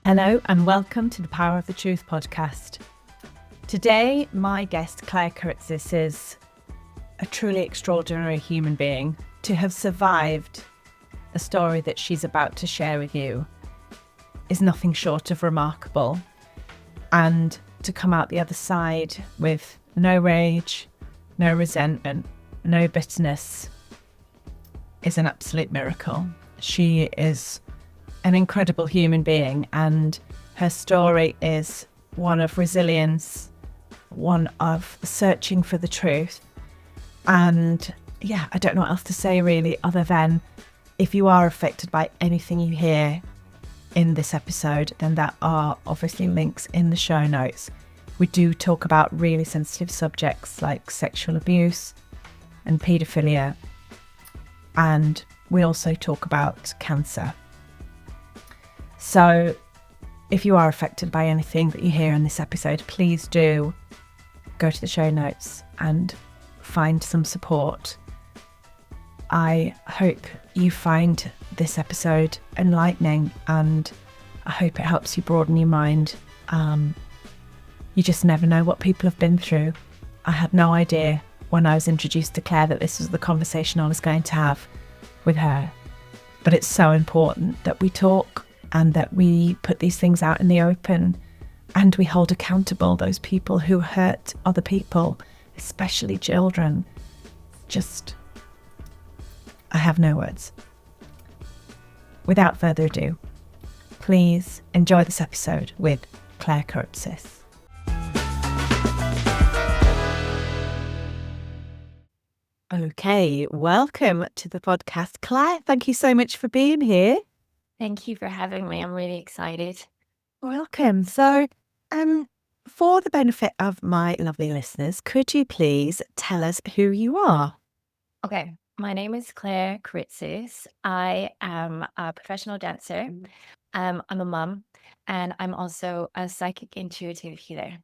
Hello and welcome to the Power of the Truth podcast. Today, my guest Claire Karitzis is a truly extraordinary human being. To have survived the story that she's about to share with you is nothing short of remarkable. And to come out the other side with no rage, no resentment, no bitterness is an absolute miracle. She is an incredible human being, and her story is one of resilience, one of searching for the truth. And yeah, I don't know what else to say really, other than if you are affected by anything you hear in this episode, then there are obviously links in the show notes. We do talk about really sensitive subjects like sexual abuse and paedophilia, and we also talk about cancer. So if you are affected by anything that you hear in this episode, please do go to the show notes and find some support. I hope you find this episode enlightening, and I hope it helps you broaden your mind. You just never know what people have been through. I had no idea when I was introduced to Claire that this was the conversation I was going to have with her. But it's so important that we talk and that we put these things out in the open, and we hold accountable those people who hurt other people, especially children. I have no words. Without further ado, please enjoy this episode with Claire Karitzis. Okay, welcome to the podcast, Claire. Thank you so much for being here. Thank you for having me. I'm really excited. Welcome. So, for the benefit of my lovely listeners, could you please tell us who you are? Okay, my name is Claire Karitzis. I am a professional dancer. I'm a mum, and I'm also a psychic intuitive healer.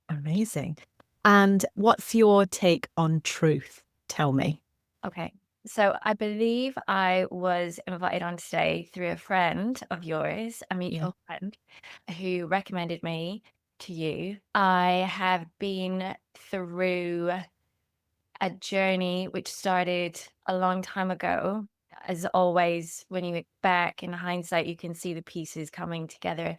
Amazing. And what's your take on truth? Tell me. Okay, so I believe I was invited on today through a friend of yours, a mutual friend, who recommended me to you. I have been through a journey which started a long time ago. As always, when you look back in hindsight, you can see the pieces coming together.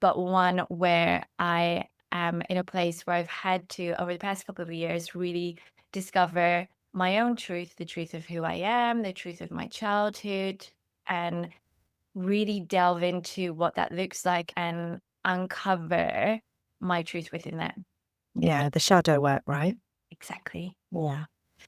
But one where I am in a place where I've had to, over the past couple of years, really discover my own truth, the truth of who I am, the truth of my childhood, and really delve into what that looks like and uncover my truth within that. Yeah, the shadow work, right? Exactly. Yeah.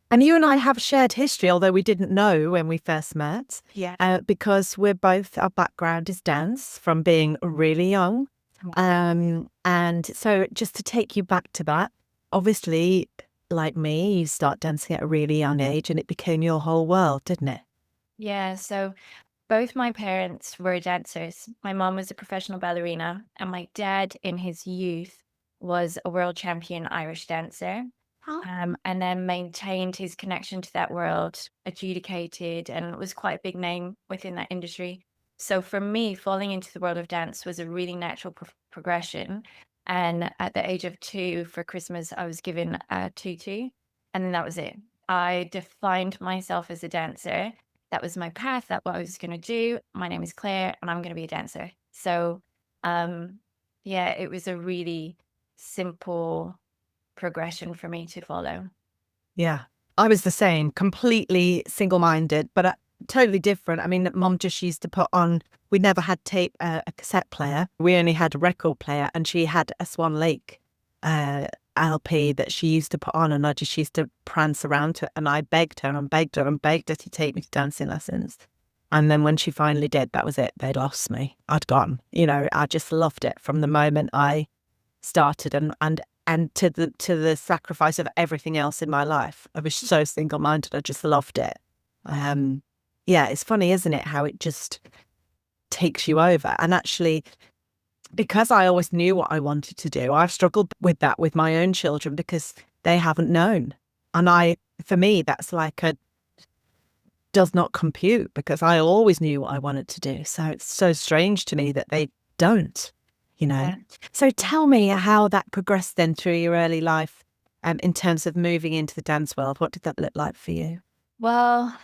And you and I have shared history, although we didn't know when we first met. Yeah. Because our background is dance from being really young. And so just to take you back to that, obviously, like me, you start dancing at a really young age and it became your whole world, didn't it? Yeah, so both my parents were dancers. My mom was a professional ballerina, and my dad, in his youth, was a world champion Irish dancer. And then maintained his connection to that world, adjudicated, and was quite a big name within that industry. So for me, falling into the world of dance was a really natural progression. And at the age of 2 for Christmas, I was given a tutu, and then that was it. I defined myself as a dancer. That was my path. That's what I was going to do. My name is Claire, and I'm going to be a dancer. So, yeah, it was a really simple progression for me to follow. Yeah, I was the same, completely single-minded, but totally different. I mean, Mom just used to put on, we never had a cassette player. We only had a record player, and she had a Swan Lake LP that she used to put on, and I just used to prance around to it, and I begged her and begged her and begged her to take me to dancing lessons. And then when she finally did, that was it. They'd lost me. I'd gone. I just loved it from the moment I started, and to the sacrifice of everything else in my life. I was so single-minded. I just loved it. Yeah, it's funny, isn't it, how it just takes you over. And actually, because I always knew what I wanted to do, I've struggled with that with my own children because they haven't known. And for me, that's like does not compute because I always knew what I wanted to do. So it's so strange to me that they don't, you know. Yeah. So tell me how that progressed then through your early life, in terms of moving into the dance world. What did that look like for you? Well,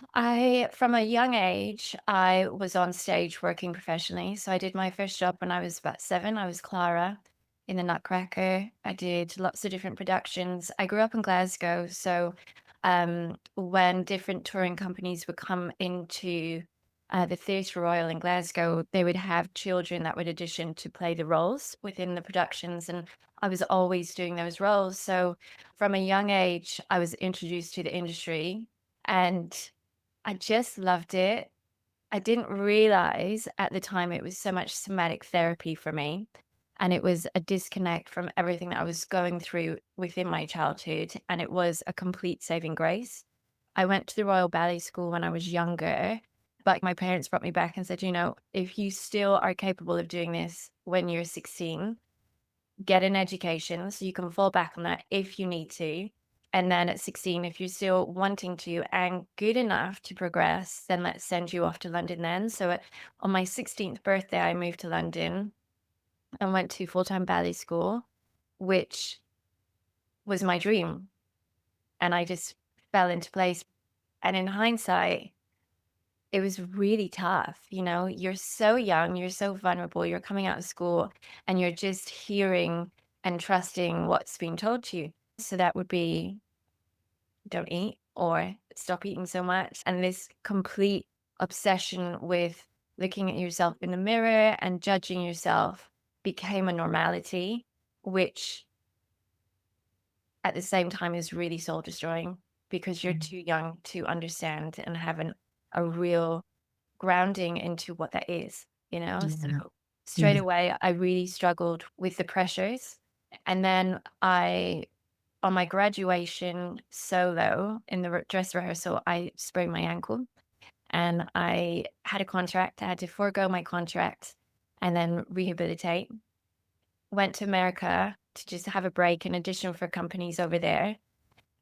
from a young age, I was on stage working professionally. So I did my first job when I was about 7. I was Clara in the Nutcracker. I did lots of different productions. I grew up in Glasgow. So when different touring companies would come into the Theatre Royal in Glasgow, they would have children that would audition to play the roles within the productions. And I was always doing those roles. So from a young age, I was introduced to the industry and I just loved it. I didn't realize at the time it was so much somatic therapy for me. And it was a disconnect from everything that I was going through within my childhood. And it was a complete saving grace. I went to the Royal Ballet School when I was younger, but my parents brought me back and said, if you still are capable of doing this when you're 16, get an education so you can fall back on that if you need to. And then at 16, if you're still wanting to and good enough to progress, then let's send you off to London then. So on my 16th birthday, I moved to London and went to full-time ballet school, which was my dream. And I just fell into place. And in hindsight, it was really tough. You're so young, you're so vulnerable, you're coming out of school and you're just hearing and trusting what's being told to you. So that would be don't eat or stop eating so much. And this complete obsession with looking at yourself in the mirror and judging yourself became a normality, which at the same time is really soul destroying because you're too young to understand and have a real grounding into what that is. So straight Yeah. away, I really struggled with the pressures. And then on my graduation solo in the dress rehearsal, I sprained my ankle and I had a contract. I had to forego my contract and then rehabilitate. Went to America to just have a break and audition for companies over there.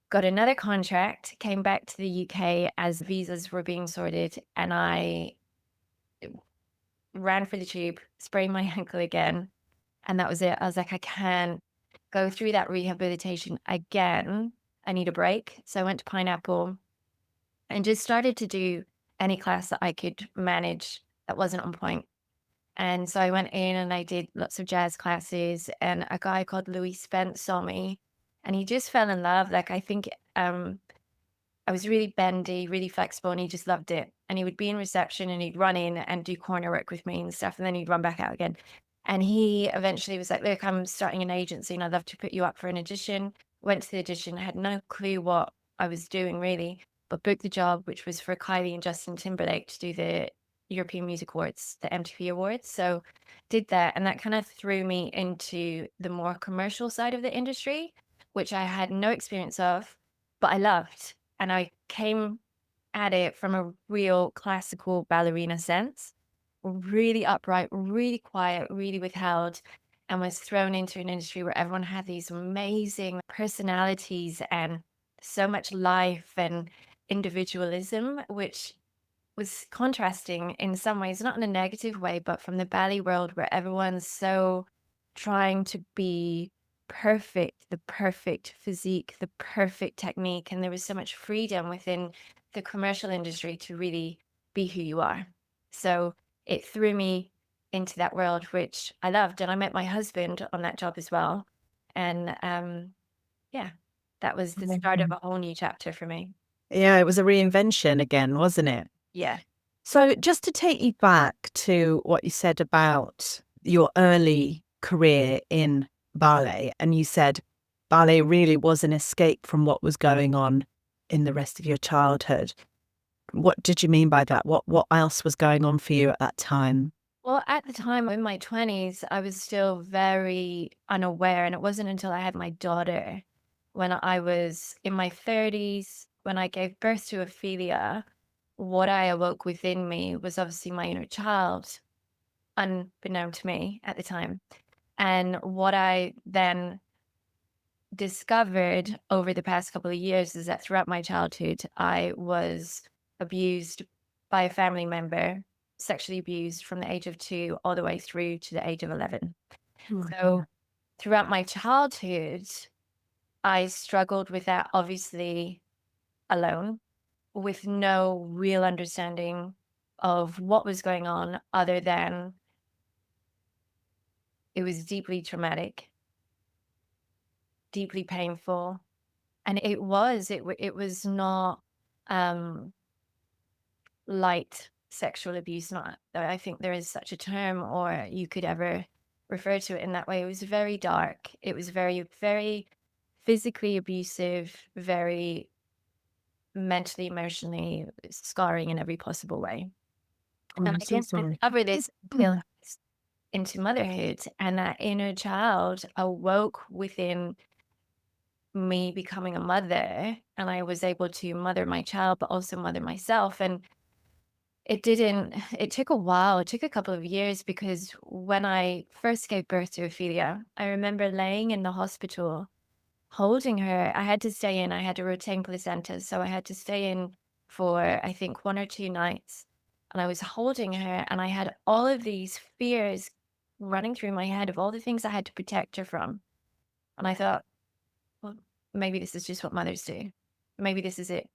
Got another contract, came back to the UK as visas were being sorted, and I ran for the tube, sprained my ankle again, and that was it. I was like, I can't go through that rehabilitation again. I need a break. So I went to Pineapple and just started to do any class that I could manage that wasn't on point. And so I went in and I did lots of jazz classes, and a guy called Louis Spence saw me and he just fell in love. Like, I think I was really bendy, really flexible, and he just loved it. And he would be in reception and he'd run in and do corner work with me and stuff, and then he'd run back out again. And he eventually was like, look, I'm starting an agency and I'd love to put you up for an audition. Went to the audition, had no clue what I was doing really, but booked the job, which was for Kylie and Justin Timberlake to do the European Music Awards, the MTV Awards. So did that, and that kind of threw me into the more commercial side of the industry, which I had no experience of, but I loved. And I came at it from a real classical ballerina sense, really upright, really quiet, really withheld, and was thrown into an industry where everyone had these amazing personalities and so much life and individualism, which was contrasting in some ways, not in a negative way, but from the ballet world where everyone's so trying to be perfect, the perfect physique, the perfect technique. And there was so much freedom within the commercial industry to really be who you are. So it threw me into that world, which I loved. And I met my husband on that job as well. And yeah, that was the start of a whole new chapter for me. Yeah, it was a reinvention again, wasn't it? Yeah. So just to take you back to what you said about your early career in ballet, and you said ballet really was an escape from what was going on in the rest of your childhood. What did you mean by that? What else was going on for you at that time? Well, at the time in my 20s, I was still very unaware. And it wasn't until I had my daughter when I was in my 30s, when I gave birth to Ophelia, what I awoke within me was obviously my inner child, unbeknown to me at the time. And what I then discovered over the past couple of years is that throughout my childhood, I was abused by a family member sexually abused from the age of 2 all the way through to the age of 11. Right. So throughout my childhood, I struggled with that, obviously alone, with no real understanding of what was going on other than it was deeply traumatic, deeply painful. And it was not um, light sexual abuse. Not that I think there is such a term, or you could ever refer to it in that way. It was very dark. It was very, very physically abusive, very mentally, emotionally scarring in every possible way. Oh, And I'm I so didn't sorry. discover this until I was into motherhood, and that inner child awoke within me becoming a mother, and I was able to mother my child, but also mother myself. And it took a while. It took a couple of years because when I first gave birth to Ophelia, I remember laying in the hospital holding her. I had to stay in. I had to retain placenta. So I had to stay in for, I think, 1 or 2 nights. And I was holding her, and I had all of these fears running through my head of all the things I had to protect her from. And I thought, well, maybe this is just what mothers do. Maybe this is it.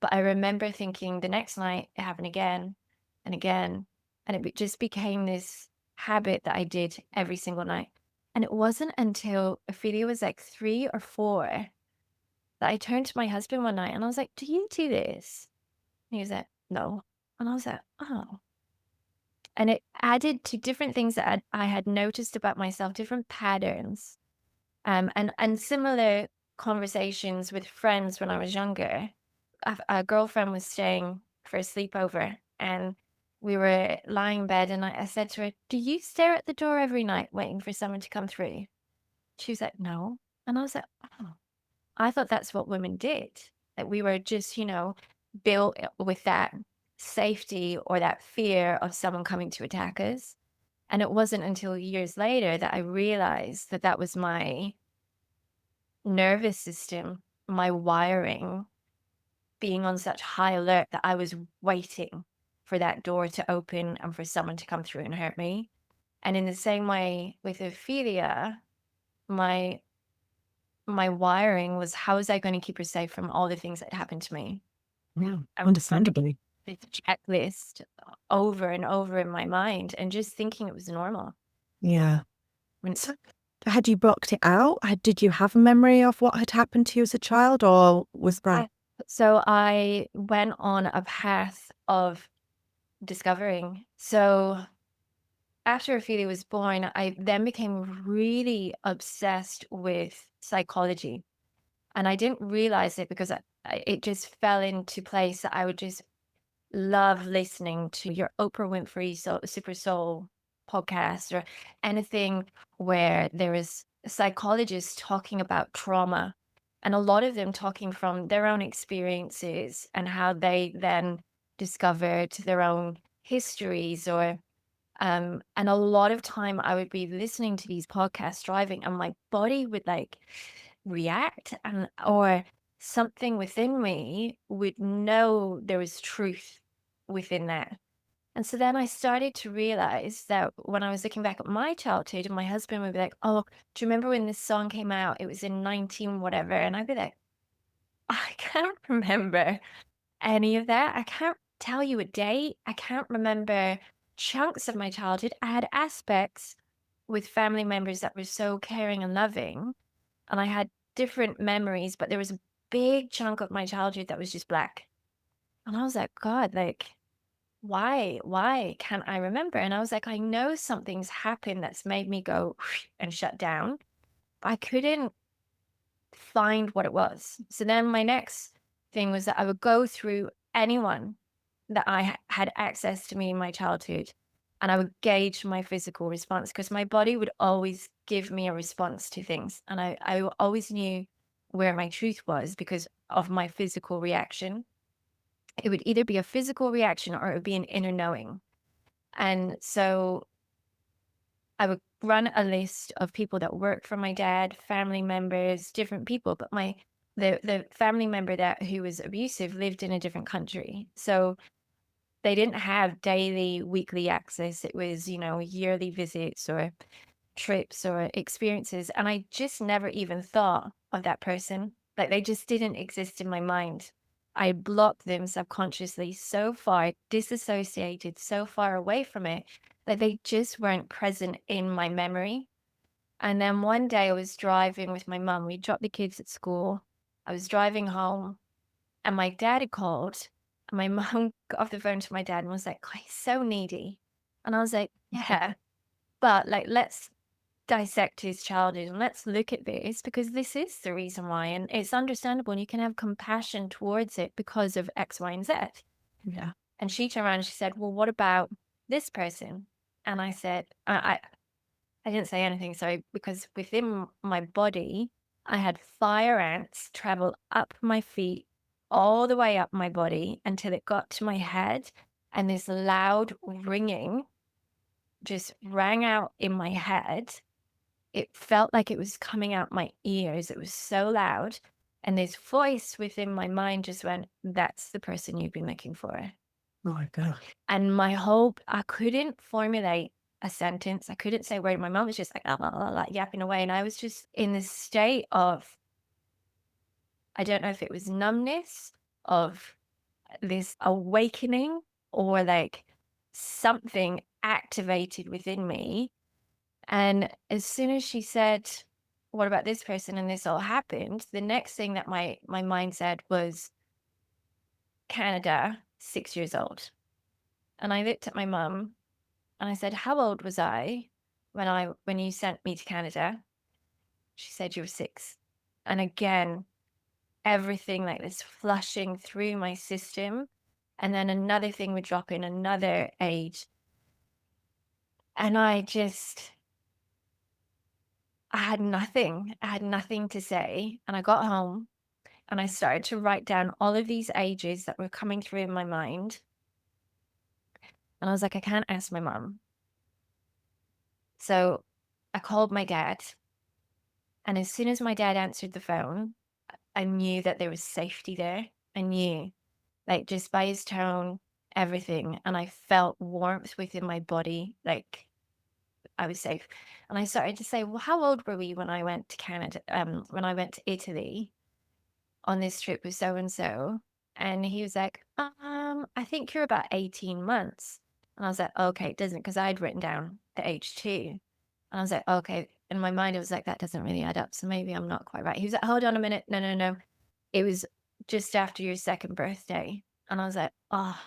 But I remember thinking the next night it happened again and again. And just became this habit that I did every single night. And it wasn't until Ophelia was like 3 or 4 that I turned to my husband one night and I was like, "Do you do this?" And he was like, "No." And I was like, "Oh." And it added to different things that I had noticed about myself, different patterns, and similar conversations with friends when I was younger. A girlfriend was staying for a sleepover, and we were lying in bed, and I said to her, "Do you stare at the door every night waiting for someone to come through?" She was like, "No." And I was like, "Oh, I thought that's what women did, that we were just, built with that safety or that fear of someone coming to attack us." And it wasn't until years later that I realized that that was my nervous system, my wiring being on such high alert that I was waiting for that door to open and for someone to come through and hurt me. And in the same way with Ophelia, my my wiring was, how was I going to keep her safe from all the things that happened to me? Yeah, And running understandably. this checklist over and over in my mind and just thinking it was normal. Yeah. When So, had you blocked it out? Did you have a memory of what had happened to you as a child, or was that? So I went on a path of discovering. So after Ophelia was born, I then became really obsessed with psychology. And I didn't realize it because it just fell into place that I would just love listening to your Oprah Winfrey Super Soul podcast, or anything where there is psychologists talking about trauma, and a lot of them talking from their own experiences and how they then discovered their own histories, or and a lot of time I would be listening to these podcasts driving, and my body would like react, and or something within me would know there was truth within that. And so then I started to realize that when I was looking back at my childhood, and my husband would be like, "Oh, do you remember when this song came out? It was in 19 whatever." And I'd be like, "I can't remember any of that. I can't tell you a date. I can't remember chunks of my childhood." I had aspects with family members that were so caring and loving, and I had different memories, but there was a big chunk of my childhood that was just black. And I was like, "God, like, why can't I remember?" And I was like, "I know something's happened that's made me go and shut down." But I couldn't find what it was. So then my next thing was that I would go through anyone that I had access to me in my childhood, and I would gauge my physical response, because my body would always give me a response to things. And I always knew where my truth was because of my physical reaction. It would either be a physical reaction or it would be an inner knowing. And so I would run a list of people that worked for my dad, family members, different people, but the family member that who was abusive lived in a different country. So they didn't have daily, weekly access. It was, yearly visits or trips or experiences. And I just never even thought of that person. Like they just didn't exist in my mind. I blocked them subconsciously so far, disassociated so far away from it that they just weren't present in my memory. And then one day I was driving with my mum. We dropped the kids at school. I was driving home and my dad had called. And my mum got off the phone to my dad and was like, "Oh, he's so needy." And I was like, "Yeah, but like, let's dissect his childhood and let's look at this because this is the reason why. And it's understandable. And you can have compassion towards it because of X, Y, and Z." Yeah. And she turned around and she said, "Well, what about this person?" And I said, I didn't say anything, sorry, because within my body, I had fire ants travel up my feet, all the way up my body until it got to my head. And this loud ringing just rang out in my head. It felt like it was coming out my ears. It was so loud. And this voice within my mind just went, "That's the person you've been looking for." Oh my God. And I couldn't formulate a sentence. I couldn't say a word. My mom was just like, "Ah, blah, blah, blah," like yapping away. And I was just in this state of, I don't know if it was numbness, of this awakening, or like something activated within me. And as soon as she said, "What about this person?" and this all happened, the next thing that my mind said was Canada, 6 years old. And I looked at my mum and I said, "How old was I when you sent me to Canada?" She said, "You were 6." And again, everything like this flushing through my system. And then another thing would drop in, another age. And I had nothing. I had nothing to say. And I got home and I started to write down all of these ages that were coming through in my mind. And I was like, I can't ask my mom. So I called my dad. And as soon as my dad answered the phone, I knew that there was safety there. I knew, like, just by his tone, everything. And I felt warmth within my body, like I was safe. And I started to say, "Well, how old were we when I went to Canada, when I went to Italy on this trip with so and so?" And he was like, "I think you're about 18 months." And I was like, "Okay, it doesn't," because I'd written down the age too. And I was like, "Okay." In my mind, it was like, that doesn't really add up. So maybe I'm not quite right. He was like, "Hold on a minute. No, no, no. It was just after your second birthday." And I was like, "Oh."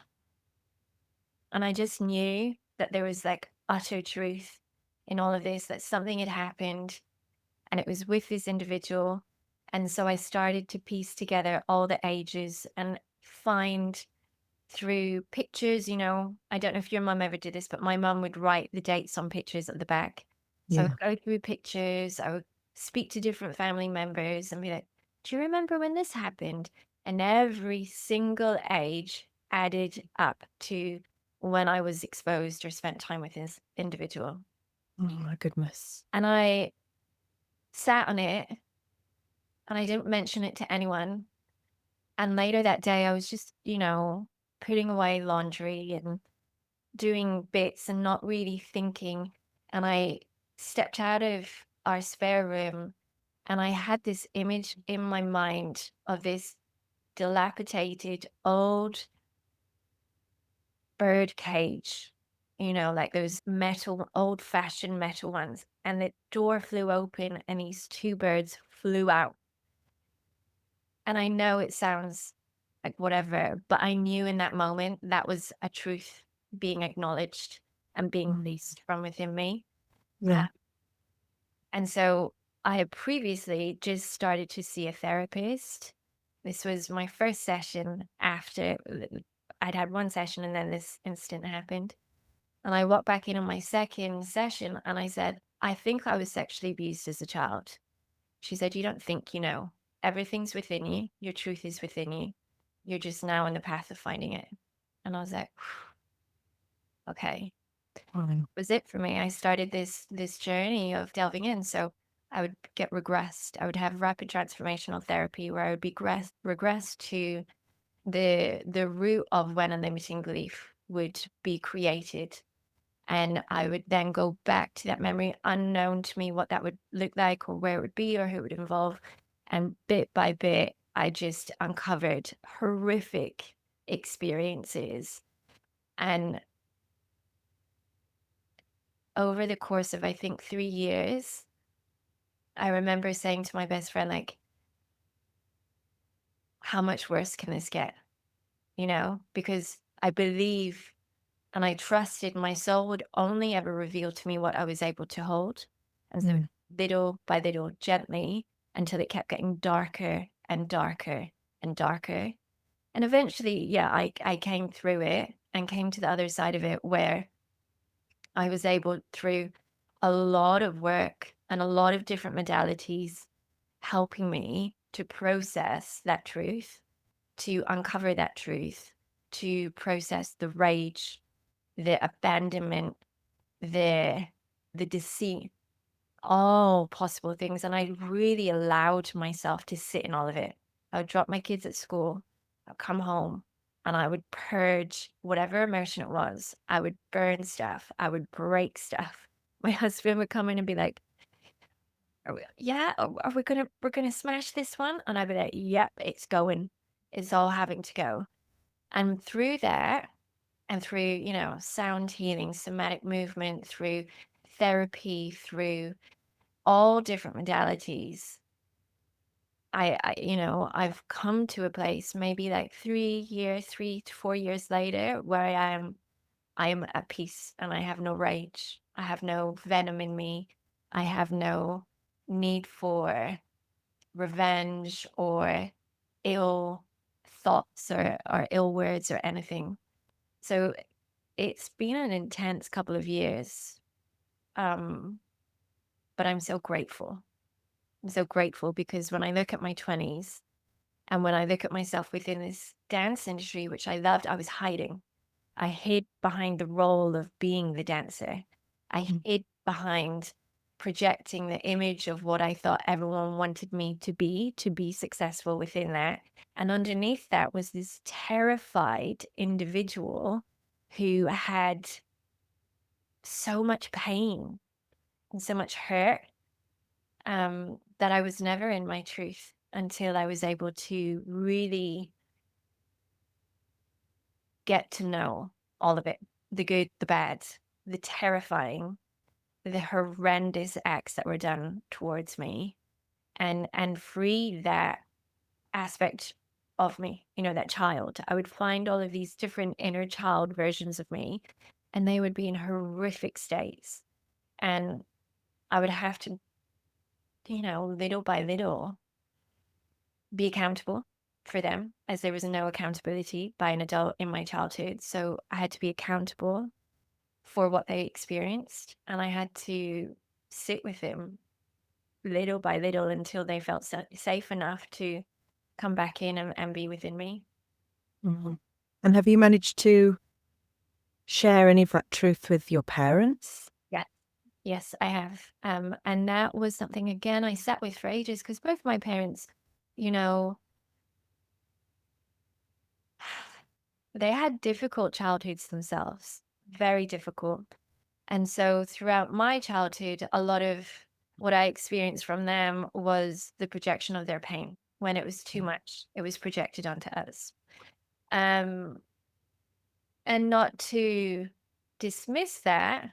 And I just knew that there was like utter truth in all of this, that something had happened and it was with this individual. And so I started to piece together all the ages and find through pictures. I don't know if your mum ever did this, but my mum would write the dates on pictures at the back. So I Yeah. would go through pictures, I would speak to different family members and be like, "Do you remember when this happened?" And every single age added up to when I was exposed or spent time with this individual. Oh my goodness. And I sat on it and I didn't mention it to anyone. And later that day, I was just, putting away laundry and doing bits and not really thinking. And I stepped out of our spare room and I had this image in my mind of this dilapidated old bird cage, like those metal, old fashioned metal ones. And the door flew open and these two birds flew out. And I know it sounds like whatever, but I knew in that moment that was a truth being acknowledged and being released from within me. Yeah. And so I had previously just started to see a therapist. This was my first session after I'd had one session and then this incident happened. And I walked back in on my second session and I said, "I think I was sexually abused as a child." She said, "You don't think you know. Everything's within you. Your truth is within you. You're just now on the path of finding it." And I was like, okay, Fine. was it for me. I started this journey of delving in. So I would get regressed. I would have rapid transformational therapy where I would be regressed to the root of when a limiting belief would be created. And I would then go back to that memory, unknown to me what that would look like or where it would be or who it would involve. And bit by bit, I just uncovered horrific experiences. And over the course of, I think, 3 years, I remember saying to my best friend, like, how much worse can this get? Because I believe and I trusted my soul would only ever reveal to me what I was able to hold. And so Mm. little by little, gently, until it kept getting darker and darker and darker. And eventually, yeah, I came through it and came to the other side of it where I was able, through a lot of work and a lot of different modalities, helping me to process that truth, to uncover that truth, to process the rage, the abandonment, the deceit, all possible things. And I really allowed myself to sit in all of it. I would drop my kids at school, I'd come home, and I would purge whatever emotion it was. I would burn stuff, I would break stuff. My husband would come in and be like, yeah, are we're gonna smash this one? And I'd be like, yep, it's going. It's all having to go. And through that, and through, sound healing, somatic movement, through therapy, through all different modalities, I've come to a place maybe like 3 to 4 years later where I am at peace and I have no rage. I have no venom in me. I have no need for revenge or ill thoughts or ill words or anything. So it's been an intense couple of years, um, but I'm so grateful. I'm so grateful because when I look at my 20s and when I look at myself within this dance industry, which I loved, I was hiding. I hid behind the role of being the dancer. I Mm. hid behind projecting the image of what I thought everyone wanted me to be successful within that. And underneath that was this terrified individual who had so much pain and so much hurt, that I was never in my truth until I was able to really get to know all of it, the good, the bad, the terrifying, the horrendous acts that were done towards me, and free that aspect of me, that child. I would find all of these different inner child versions of me, and they would be in horrific states. And I would have to, little by little, be accountable for them, as there was no accountability by an adult in my childhood. So I had to be accountable for what they experienced, and I had to sit with them little by little until they felt safe enough to come back in and be within me. Mhm. And have you managed to share any of that truth with your parents? Yeah. Yes, I have. And that was something, again, I sat with for ages because both my parents, you know, they had difficult childhoods themselves, very difficult. And so throughout my childhood, a lot of what I experienced from them was the projection of their pain. When it was too much, it was projected onto us. Um, and not to dismiss that,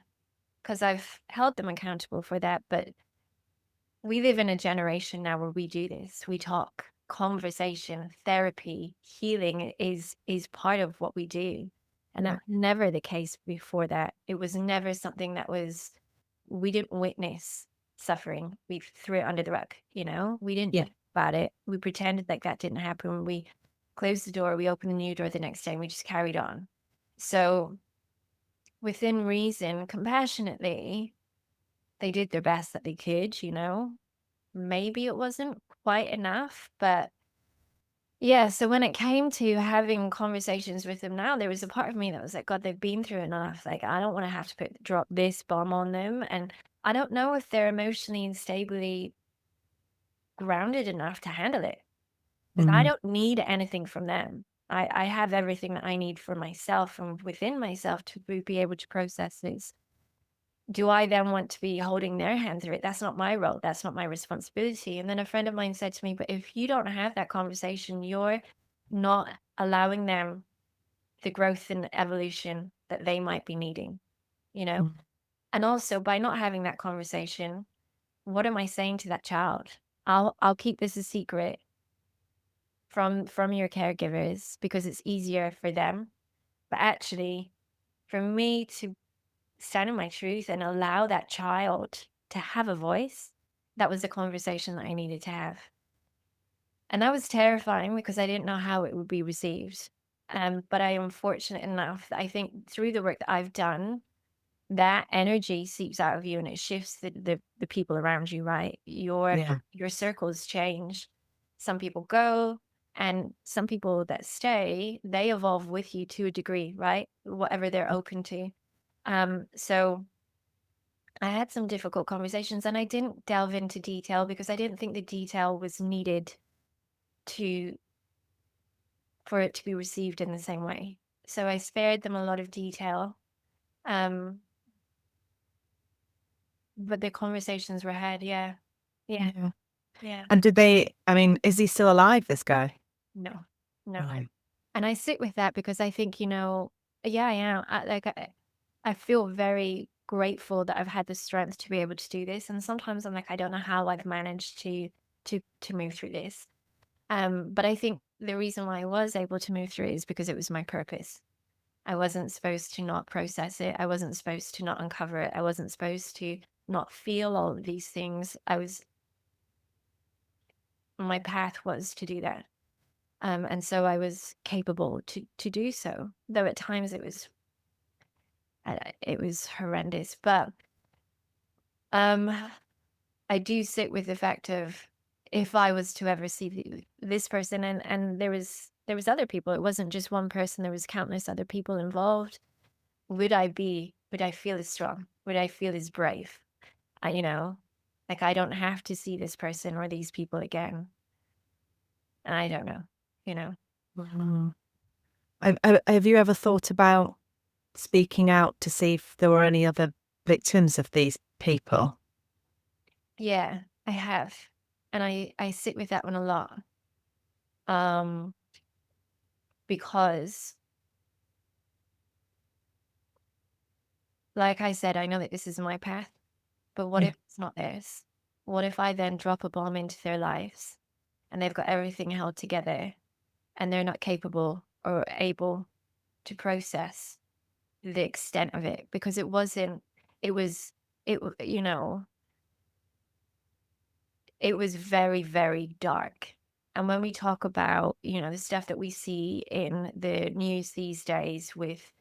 because I've held them accountable for that, but we live in a generation now where we do this. We talk. Conversation, therapy, healing is part of what we do. And that Yeah. was never the case before that. It was never something that was, we didn't witness suffering. We threw it under the rug, We didn't Yeah. talk about it. We pretended like that didn't happen. We closed the door, we opened the new door the next day, and we just carried on. So within reason, compassionately, they did their best that they could. Maybe it wasn't quite enough, but yeah, so when it came to having conversations with them now, there was a part of me that was like, God, they've been through enough. Like, I don't want to have to drop this bomb on them. And I don't know if they're emotionally and stably grounded enough to handle it because I Mm. don't need anything from them. I have everything that I need for myself and within myself to be able to process this. Do I then want to be holding their hand through it? That's not my role. That's not my responsibility. And then a friend of mine said to me, but if you don't have that conversation, you're not allowing them the growth and evolution that they might be needing, you know? Mm. And also by not having that conversation, what am I saying to that child? I'll keep this a secret from your caregivers because it's easier for them. But actually, for me to stand in my truth and allow that child to have a voice, that was the conversation that I needed to have. And that was terrifying because I didn't know how it would be received. But I am fortunate enough, I think through the work that I've done, that energy seeps out of you and it shifts the people around you, right? Yeah. Your circles change. Some people go, and some people that stay, they evolve with you to a degree, right? Whatever they're open to. So I had some difficult conversations and I didn't delve into detail because I didn't think the detail was needed to for it to be received in the same way. So I spared them a lot of detail. Um, but the conversations were had, yeah. Yeah, Yeah. yeah. And is he still alive, this guy? No, no. Right. And I sit with that because I think, yeah, I am. I feel very grateful that I've had the strength to be able to do this. And sometimes I'm like, I don't know how I've managed to move through this. But I think the reason why I was able to move through it is because it was my purpose. I wasn't supposed to not process it. I wasn't supposed to not uncover it. I wasn't supposed to not feel all of these things. My path was to do that. And so I was capable to do so, though at times it was horrendous. But um, I do sit with the fact of if I was to ever see this person, and there was other people. It wasn't just one person. There was countless other people involved. Would I feel as strong? Would I feel as brave? You know, like I don't have to see this person or these people again. And I don't know, you know. Mm. Have you ever thought about speaking out to see if there were any other victims of these people? Yeah, I have. And I sit with that one a lot. Um, because like I said, I know that this is my path, but what Yeah. if it's not theirs? What if I then drop a bomb into their lives and they've got everything held together and they're not capable or able to process the extent of it because it wasn't, it was, it, w- you know, it was very, very dark. And when we talk about, the stuff that we see in the news these days with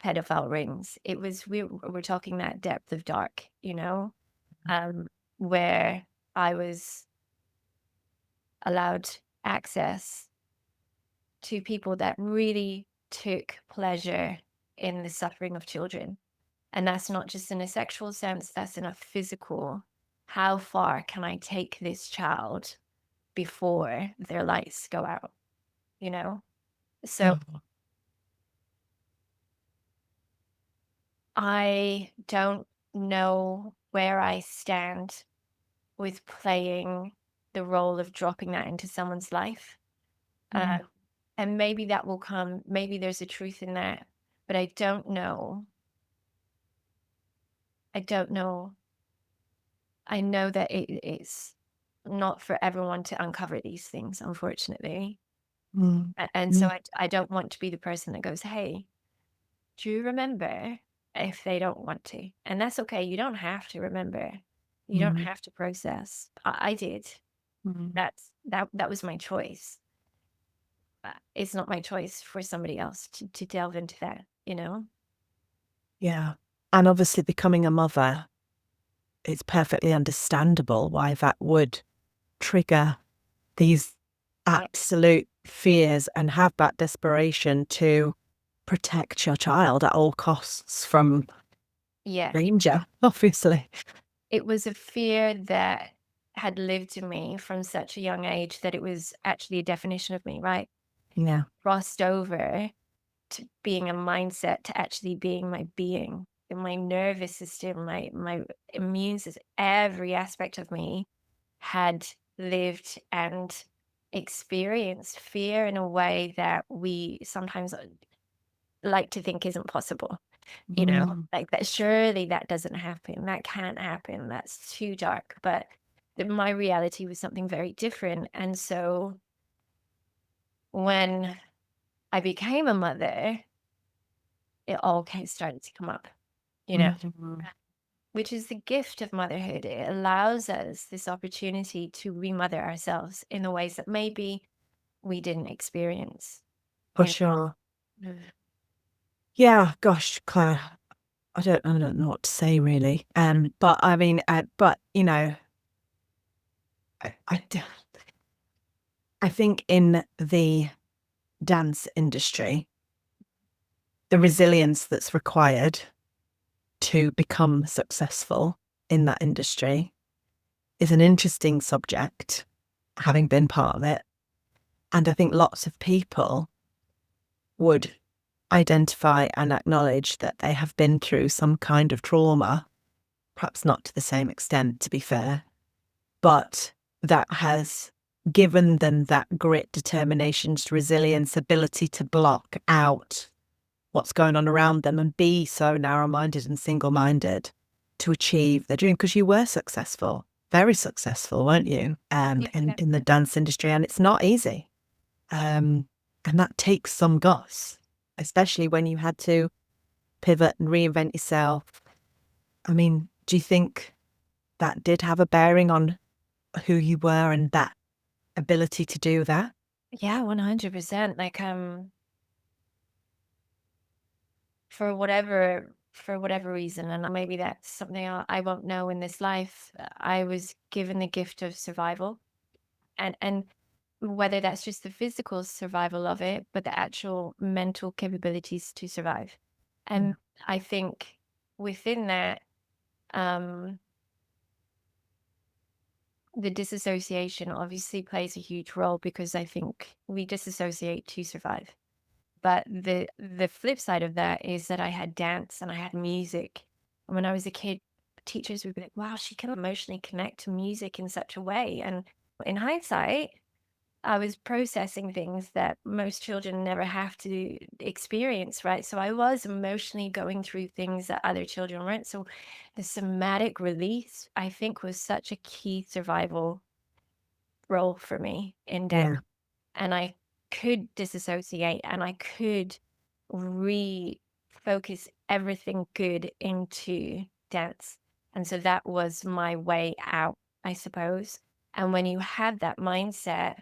pedophile rings, we're talking that depth of dark, um, where I was allowed access to people that really took pleasure in the suffering of children. And that's not just in a sexual sense, that's in a physical. How far can I take this child before their lights go out, you know? So Oh. I don't know where I stand with playing the role of dropping that into someone's life. Uh, Mm. and maybe that will come, maybe there's a truth in that, but I don't know. I don't know. I know that it's not for everyone to uncover these things, unfortunately. Mm. And so Mm. I don't want to be the person that goes, hey, do you remember if they don't want to? And that's okay. You don't have to remember. You don't Mm. have to process. I did. Mm. That was my choice. It's not my choice for somebody else to delve into that, you know? Yeah. And obviously becoming a mother, it's perfectly understandable why that would trigger these Yeah. absolute fears and have that desperation to protect your child at all costs from Yeah. danger, obviously. It was a fear that had lived in me from such a young age that it was actually a definition of me, right? Yeah. crossed over to being a mindset to actually being my being. In my nervous system, my immune system, every aspect of me had lived and experienced fear in a way that we sometimes like to think isn't possible. Like that, surely that doesn't happen. That can't happen. That's too dark. But my reality was something very different. And so when I became a mother, it all started to come up, which is the gift of motherhood. It allows us this opportunity to remother ourselves in the ways that maybe we didn't experience. For sure. Yeah, gosh, Claire, I don't know what to say really. But I mean, I think in the dance industry, the resilience that's required to become successful in that industry is an interesting subject, having been part of it. And I think lots of people would identify and acknowledge that they have been through some kind of trauma, perhaps not to the same extent, to be fair, but that has given them that grit, determination, resilience, ability to block out what's going on around them and be so narrow-minded and single-minded to achieve their dream. Because you were successful, very successful, weren't you? In the dance industry, and it's not easy. And that takes some guts, especially when you had to pivot and reinvent yourself. I mean, do you think that did have a bearing on who you were and that ability to do that? Yeah, 100%. Like, for whatever reason, and maybe that's something I won't know in this life, I was given the gift of survival, and whether that's just the physical survival of it, but the actual mental capabilities to survive. And I think within that, the disassociation obviously plays a huge role, because I think we disassociate to survive. But the flip side of that is that I had dance and I had music. And when I was a kid, teachers would be like, wow, she can emotionally connect to music in such a way. And in hindsight, I was processing things that most children never have to experience, right? So I was emotionally going through things that other children weren't. So the somatic release, I think, was such a key survival role for me in dance. Yeah. And I could disassociate and I could refocus everything good into dance. And so that was my way out, I suppose. And when you have that mindset,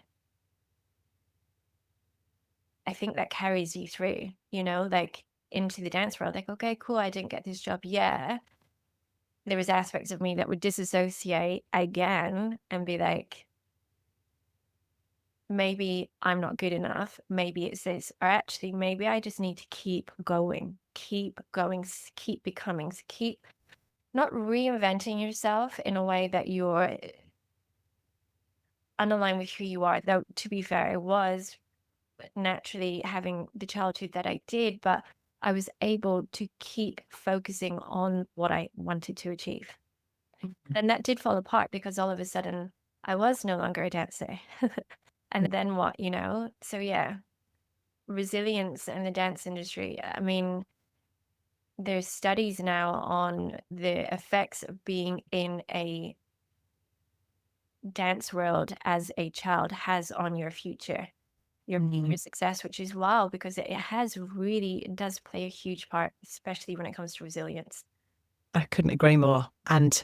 I think that carries you through, like into the dance world. Like, okay, cool, I didn't get this job. Yeah. There was aspects of me that would disassociate again and be like, maybe I'm not good enough. Maybe it's this, or actually, maybe I just need to keep going, keep becoming, keep not reinventing yourself in a way that you're unaligned with who you are. Though, to be fair, it was naturally having the childhood that I did, but I was able to keep focusing on what I wanted to achieve. And that did fall apart because all of a sudden I was no longer a dancer. And then what, So yeah, resilience in the dance industry. I mean, there's studies now on the effects of being in a dance world as a child has on your future, your success, which is wild because it does play a huge part, especially when it comes to resilience. I couldn't agree more. And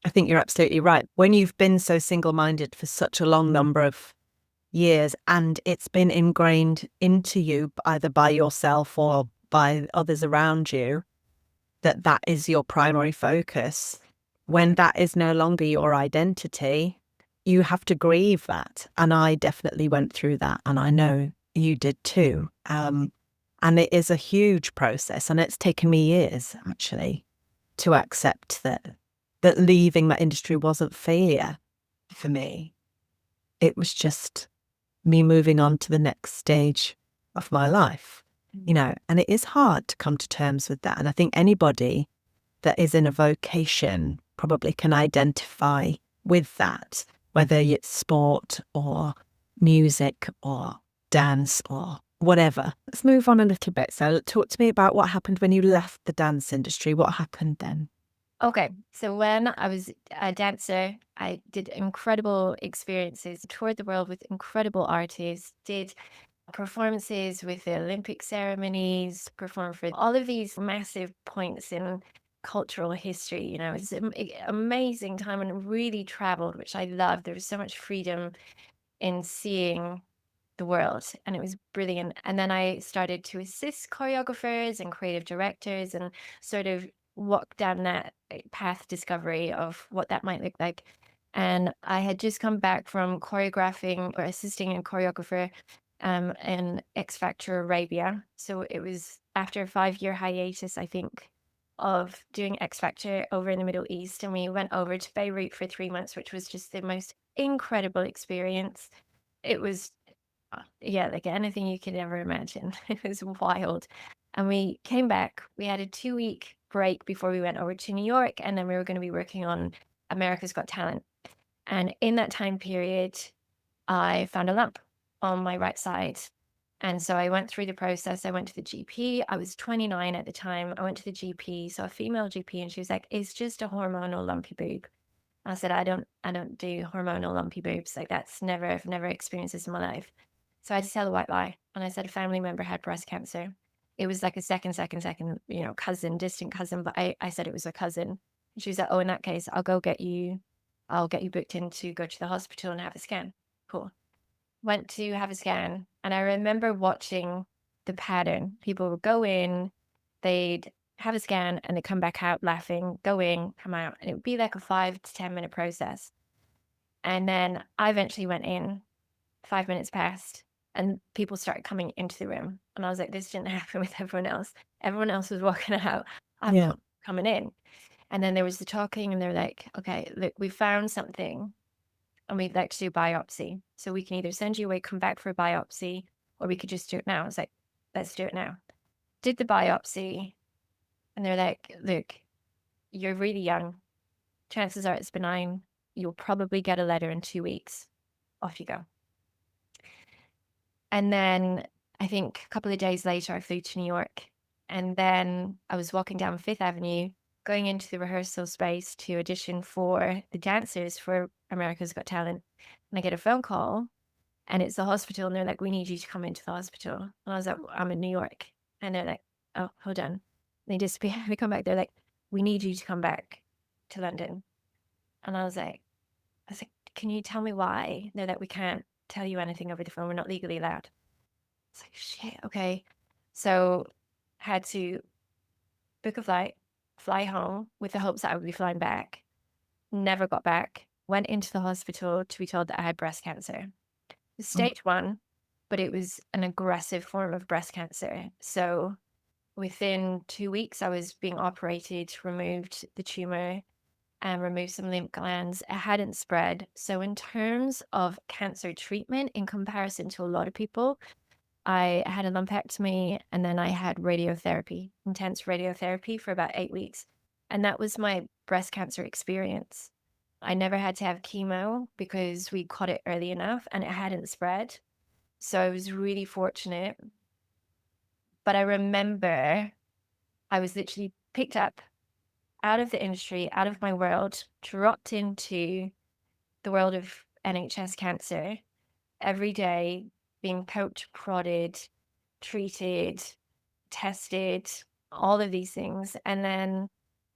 I think you're absolutely right. When you've been so single-minded for such a long number of years and it's been ingrained into you either by yourself or by others around you, that is your primary focus. When that is no longer your identity, you have to grieve that. And I definitely went through that. And I know you did too. And it is a huge process. And it's taken me years, actually, to accept that leaving that industry wasn't failure for me. It was just me moving on to the next stage of my life, you know, and it is hard to come to terms with that. And I think anybody that is in a vocation probably can identify with that, whether it's sport or music or dance or whatever. Let's move on a little bit. So talk to me about what happened when you left the dance industry. What happened then? Okay, so when I was a dancer, I did incredible experiences, toured the world with incredible artists, did performances with the Olympic ceremonies, performed for all of these massive points in cultural history. You know, it's an amazing time and really traveled, which I loved. There was so much freedom in seeing the world, and it was brilliant. And then I started to assist choreographers and creative directors and sort of walk down that path discovery of what that might look like. And I had just come back from choreographing or assisting a choreographer in X Factor Arabia. So it was after a 5-year hiatus, I think, of doing X Factor over in the Middle East. And we went over to Beirut for 3 months, which was just the most incredible experience. It was yeah, like anything you could ever imagine. It was wild. And we came back. We had a 2-week break before we went over to New York, and then we were going to be working on America's Got Talent. And in that time period, I found a lump on my right side. And so I went through the process. I went to the GP. I was 29 at the time. I went to the GP, so a female GP, and she was like, "It's just a hormonal lumpy boob." I said, I don't do hormonal lumpy boobs. Like I've never experienced this in my life. So I had to tell a white lie. And I said a family member had breast cancer. It was like a second, you know, cousin, distant cousin, but I said it was a cousin. And she was like, "Oh, in that case, I'll get you booked in to go to the hospital and have a scan." Cool. Went to have a scan. And I remember watching the pattern. People would go in, they'd have a scan, and they'd come back out laughing, go in, come out. And it would be like a 5 to 10 minute process. And then I eventually went in, 5 minutes passed, and people started coming into the room. And I was like, this didn't happen with everyone else. Everyone else was walking out. I'm Yeah. not coming in. And then there was the talking, and they're like, "Okay, look, we found something, and we'd like to do biopsy. So we can either send you away, come back for a biopsy, or we could just do it now." I was like, "Let's do it now." Did the biopsy, and they're like, "Look, you're really young. Chances are it's benign. You'll probably get a letter in 2 weeks. Off you go." And then I think a couple of days later, I flew to New York. And then I was walking down Fifth Avenue, going into the rehearsal space to audition for the dancers for America's Got Talent. And I get a phone call, and it's the hospital. And they're like, "We need you to come into the hospital." And I was like, "I'm in New York." And they're like, "Oh, hold on." They disappear. They come back. They're like, "We need you to come back to London." And I was like, "Can you tell me why?" They're like, "We can't tell you anything over the phone. We're not legally allowed." It's like, shit, okay. So had to book a flight, fly home with the hopes that I would be flying back. Never got back. Went into the hospital to be told that I had breast cancer. It was stage 1, but it was an aggressive form of breast cancer. So within 2 weeks, I was being operated, removed the tumor, and removed some lymph glands. It hadn't spread. So in terms of cancer treatment, in comparison to a lot of people, I had a lumpectomy, and then I had radiotherapy, intense radiotherapy for about 8 weeks. And that was my breast cancer experience. I never had to have chemo because we caught it early enough and it hadn't spread. So I was really fortunate. But I remember I was literally picked up out of the industry, out of my world, dropped into the world of NHS cancer every day, being poked, prodded, treated, tested, all of these things. And then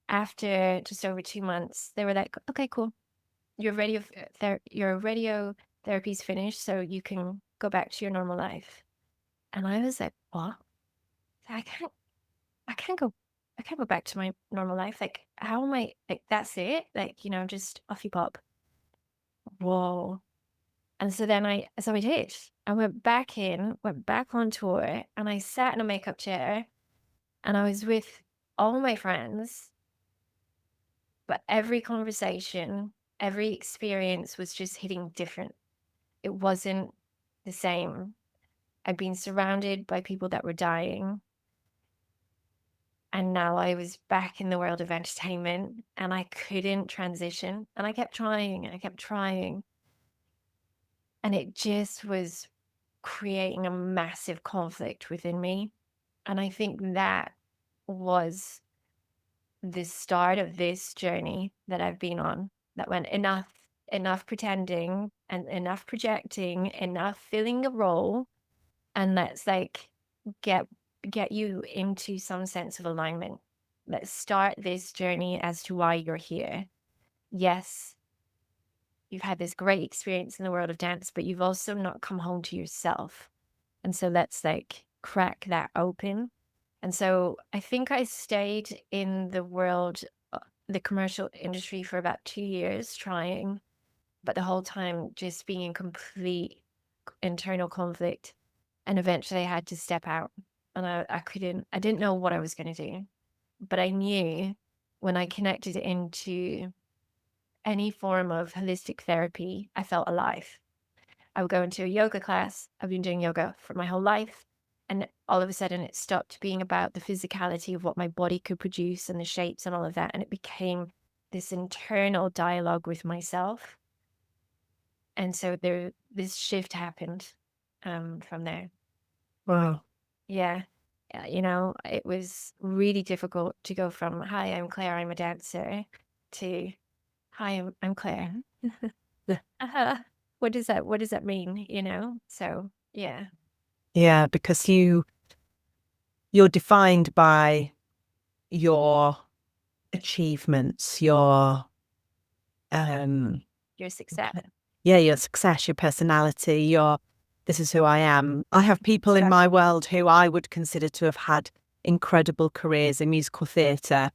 after just over 2 months, they were like, "Okay, cool. Your radiotherapy's finished, so you can go back to your normal life." And I was like, "What? I can't I can't go I can't go back to my normal life. Like, how am I like that's it? Like, just off you pop." Whoa. And so I did. I went back on tour, and I sat in a makeup chair, and I was with all my friends, but every conversation, every experience was just hitting different. It wasn't the same. I'd been surrounded by people that were dying. And now I was back in the world of entertainment and I couldn't transition. And I kept trying and I kept trying. And it just was creating a massive conflict within me. And I think that was the start of this journey that I've been on, that went enough pretending and enough projecting, enough filling a role, and let's like get you into some sense of alignment. Let's start this journey as to why you're here. Yes, you've had this great experience in the world of dance, but you've also not come home to yourself. And so let's like crack that open. And so I think I stayed in the world, the commercial industry for about 2 years trying, but the whole time just being in complete internal conflict. And eventually I had to step out and I didn't know what I was going to do, but I knew when I connected into any form of holistic therapy, I felt alive. I would go into a yoga class. I've been doing yoga for my whole life. And all of a sudden it stopped being about the physicality of what my body could produce and the shapes and all of that. And it became this internal dialogue with myself. And so this shift happened from there. Wow. Yeah. You know, it was really difficult to go from, hi, I'm Claire, I'm a dancer, to, hi, I'm Claire. What does that mean? You know? So, yeah. Yeah, because you're defined by your achievements, your success. your success, your personality, this is who I am. I have people in my world who I would consider to have had incredible careers in musical theatre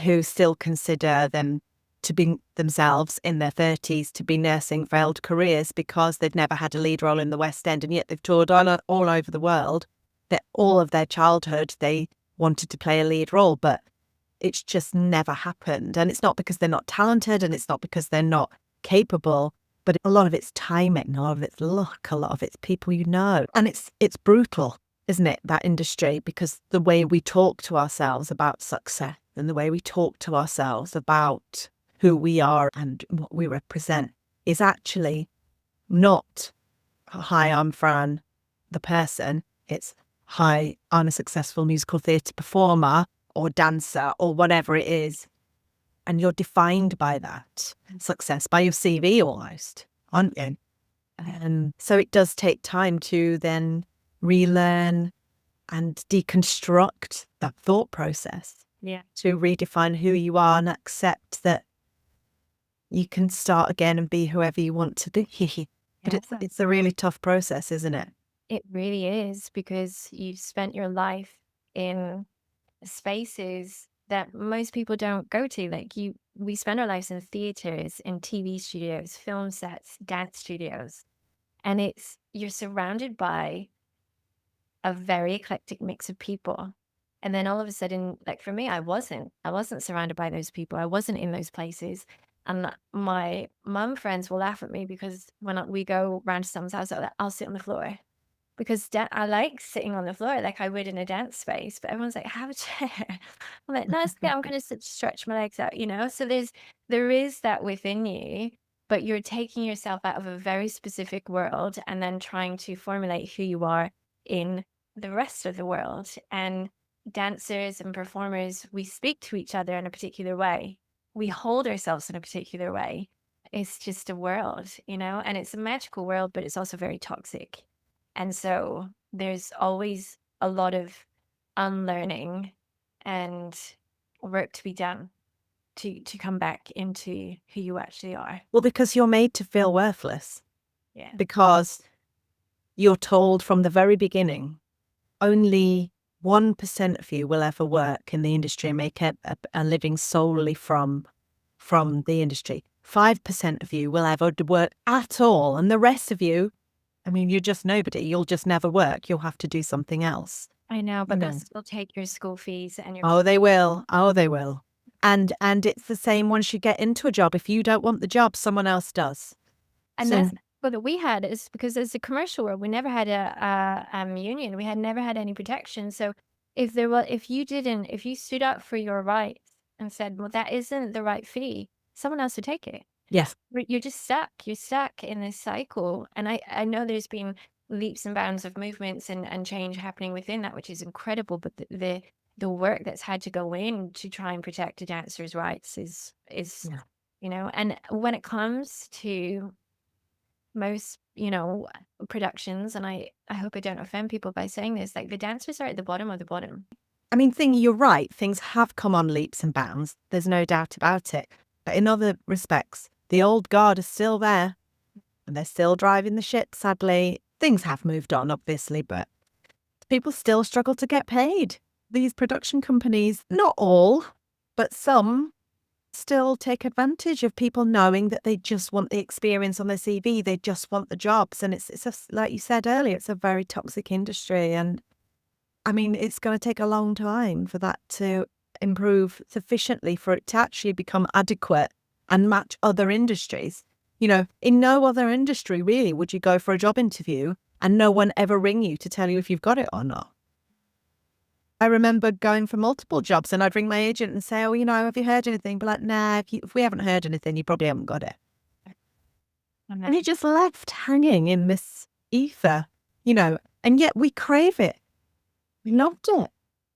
who still consider them to be themselves in their 30s to be nursing failed careers because they've never had a lead role in the West End, and yet they've toured all over the world. That all of their childhood they wanted to play a lead role, but it's just never happened. And it's not because they're not talented and it's not because they're not capable, but a lot of it's timing, a lot of it's luck, a lot of it's people you know. And it's brutal, isn't it, that industry, because the way we talk to ourselves about success and the way we talk to ourselves about who we are and what we represent is actually not, hi, I'm Fran, the person. It's, hi, I'm a successful musical theatre performer or dancer or whatever it is. And you're defined by that success, by your CV almost, aren't you? And so it does take time to then relearn and deconstruct that thought process. Yeah. To redefine who you are and accept that you can start again and be whoever you want to be. But it's a really tough process, isn't it? It really is, because you've spent your life in spaces that most people don't go to. Like we spend our lives in theaters, in TV studios, film sets, dance studios. And you're surrounded by a very eclectic mix of people. And then all of a sudden, like for me, I wasn't surrounded by those people. I wasn't in those places. And my mum friends will laugh at me because when we go round to someone's house, I'll sit on the floor because I like sitting on the floor like I would in a dance space. But everyone's like, have a chair. I'm like, no, it's okay. I'm going to stretch my legs out, you know? So there is that within you, but you're taking yourself out of a very specific world and then trying to formulate who you are in the rest of the world. And dancers and performers, we speak to each other in a particular way. We hold ourselves in a particular way. It's just a world, you know, and it's a magical world, but it's also very toxic. And so there's always a lot of unlearning and work to be done to come back into who you actually are. Well, because you're made to feel worthless. Yeah. Because you're told from the very beginning, only 1% of you will ever work in the industry and make a living solely from the industry. 5% of you will ever work at all. And the rest of you, I mean, you're just nobody. You'll just never work. You'll have to do something else. I know, but they'll still take your school fees and your... Oh, they will. Oh, they will. And it's the same once you get into a job. If you don't want the job, someone else does. And that we had is because as a commercial world, we never had a union. We had never had any protection. So if you stood up for your rights and said, well, that isn't the right fee, someone else would take it. Yes. You're just stuck. You're stuck in this cycle. And I know there's been leaps and bounds of movements and change happening within that, which is incredible. But the work that's had to go in to try and protect a dancer's rights is Yeah. and when it comes to most, productions, and I hope I don't offend people by saying this, like the dancers are at the bottom of the bottom. I mean, you're right. Things have come on leaps and bounds. There's no doubt about it. But in other respects, the old guard is still there and they're still driving the ship, sadly. Things have moved on, obviously, but people still struggle to get paid. These production companies, not all, but some, still take advantage of people knowing that they just want the experience on their CV. They just want the jobs. And it's just, like you said earlier, it's a very toxic industry. And I mean, it's going to take a long time for that to improve sufficiently for it to actually become adequate and match other industries. In no other industry, really, would you go for a job interview and no one ever ring you to tell you if you've got it or not. I remember going for multiple jobs and I'd ring my agent and say, oh, have you heard anything? But like, nah, if we haven't heard anything, you probably haven't got it. And it just left hanging in this ether, and yet we crave it. We loved it.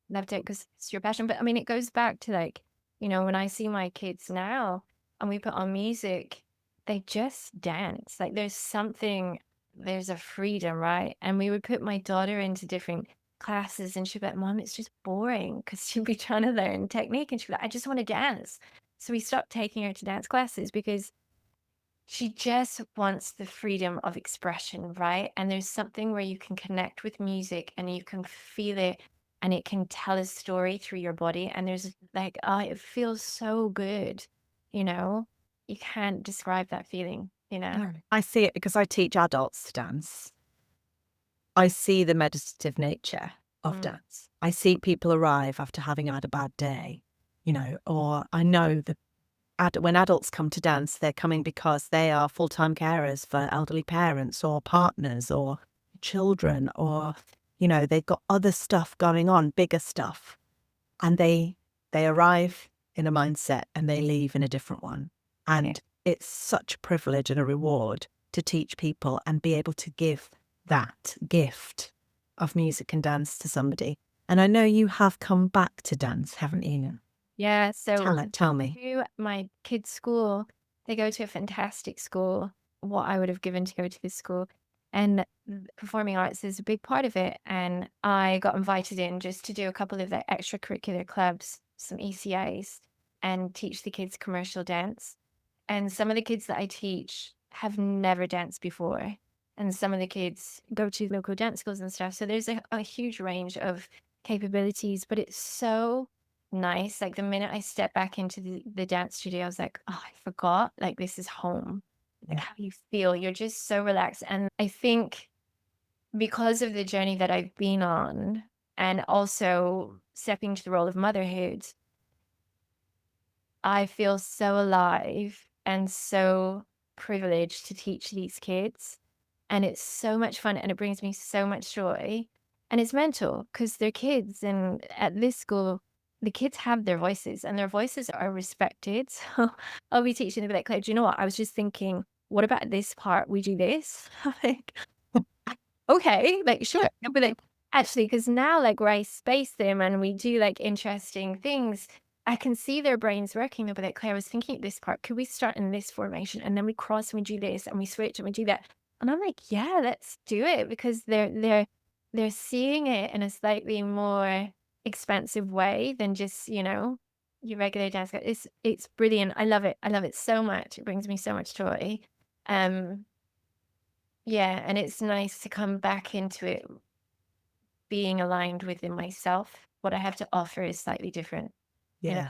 Loved it because it's your passion. But I mean, it goes back to when I see my kids now and we put on music, they just dance. Like there's a freedom, right? And we would put my daughter into different classes and she'd be like, Mom, it's just boring, because she'd be trying to learn technique and she'd be like, I just want to dance. So we stopped taking her to dance classes because she just wants the freedom of expression, right? And there's something where you can connect with music and you can feel it and it can tell a story through your body. And there's it feels so good, you can't describe that feeling, I see it because I teach adults to dance. I see the meditative nature of dance. I see people arrive after having had a bad day, or I know that when adults come to dance, they're coming because they are full-time carers for elderly parents or partners or children, or, they've got other stuff going on, bigger stuff. And they arrive in a mindset and they leave in a different one. And it's such a privilege and a reward to teach people and be able to give that gift of music and dance to somebody. And I know you have come back to dance, haven't you? Yeah, so Tell me. to my kids' school, they go to a fantastic school, what I would have given to go to this school. And performing arts is a big part of it. And I got invited in just to do a couple of the extracurricular clubs, some ECAs, and teach the kids commercial dance. And some of the kids that I teach have never danced before. And some of the kids go to local dance schools and stuff. So there's a huge range of capabilities, but it's so nice. Like the minute I stepped back into the dance studio, I was like, oh, I forgot. Like this is home. Like how you feel. You're just so relaxed. And I think because of the journey that I've been on and also stepping into the role of motherhood, I feel so alive and so privileged to teach these kids. And it's so much fun and it brings me so much joy. And it's mental because they're kids. And at this school, the kids have their voices and their voices are respected. So I'll be teaching them like, Claire, do you know what? I was just thinking, what about this part? We do this. Like, okay, like, sure. But like, actually, because now, like, where I space them and we do like interesting things, I can see their brains working. They'll be like, Claire, I was thinking of this part. Could we start in this formation? And then we cross and we do this and we switch and we do that. And I'm like, yeah, let's do it, because they're seeing it in a slightly more expansive way than just, your regular dance. It's brilliant. I love it. I love it so much. It brings me so much joy. Yeah, and it's nice to come back into it being aligned within myself. What I have to offer is slightly different. Yeah,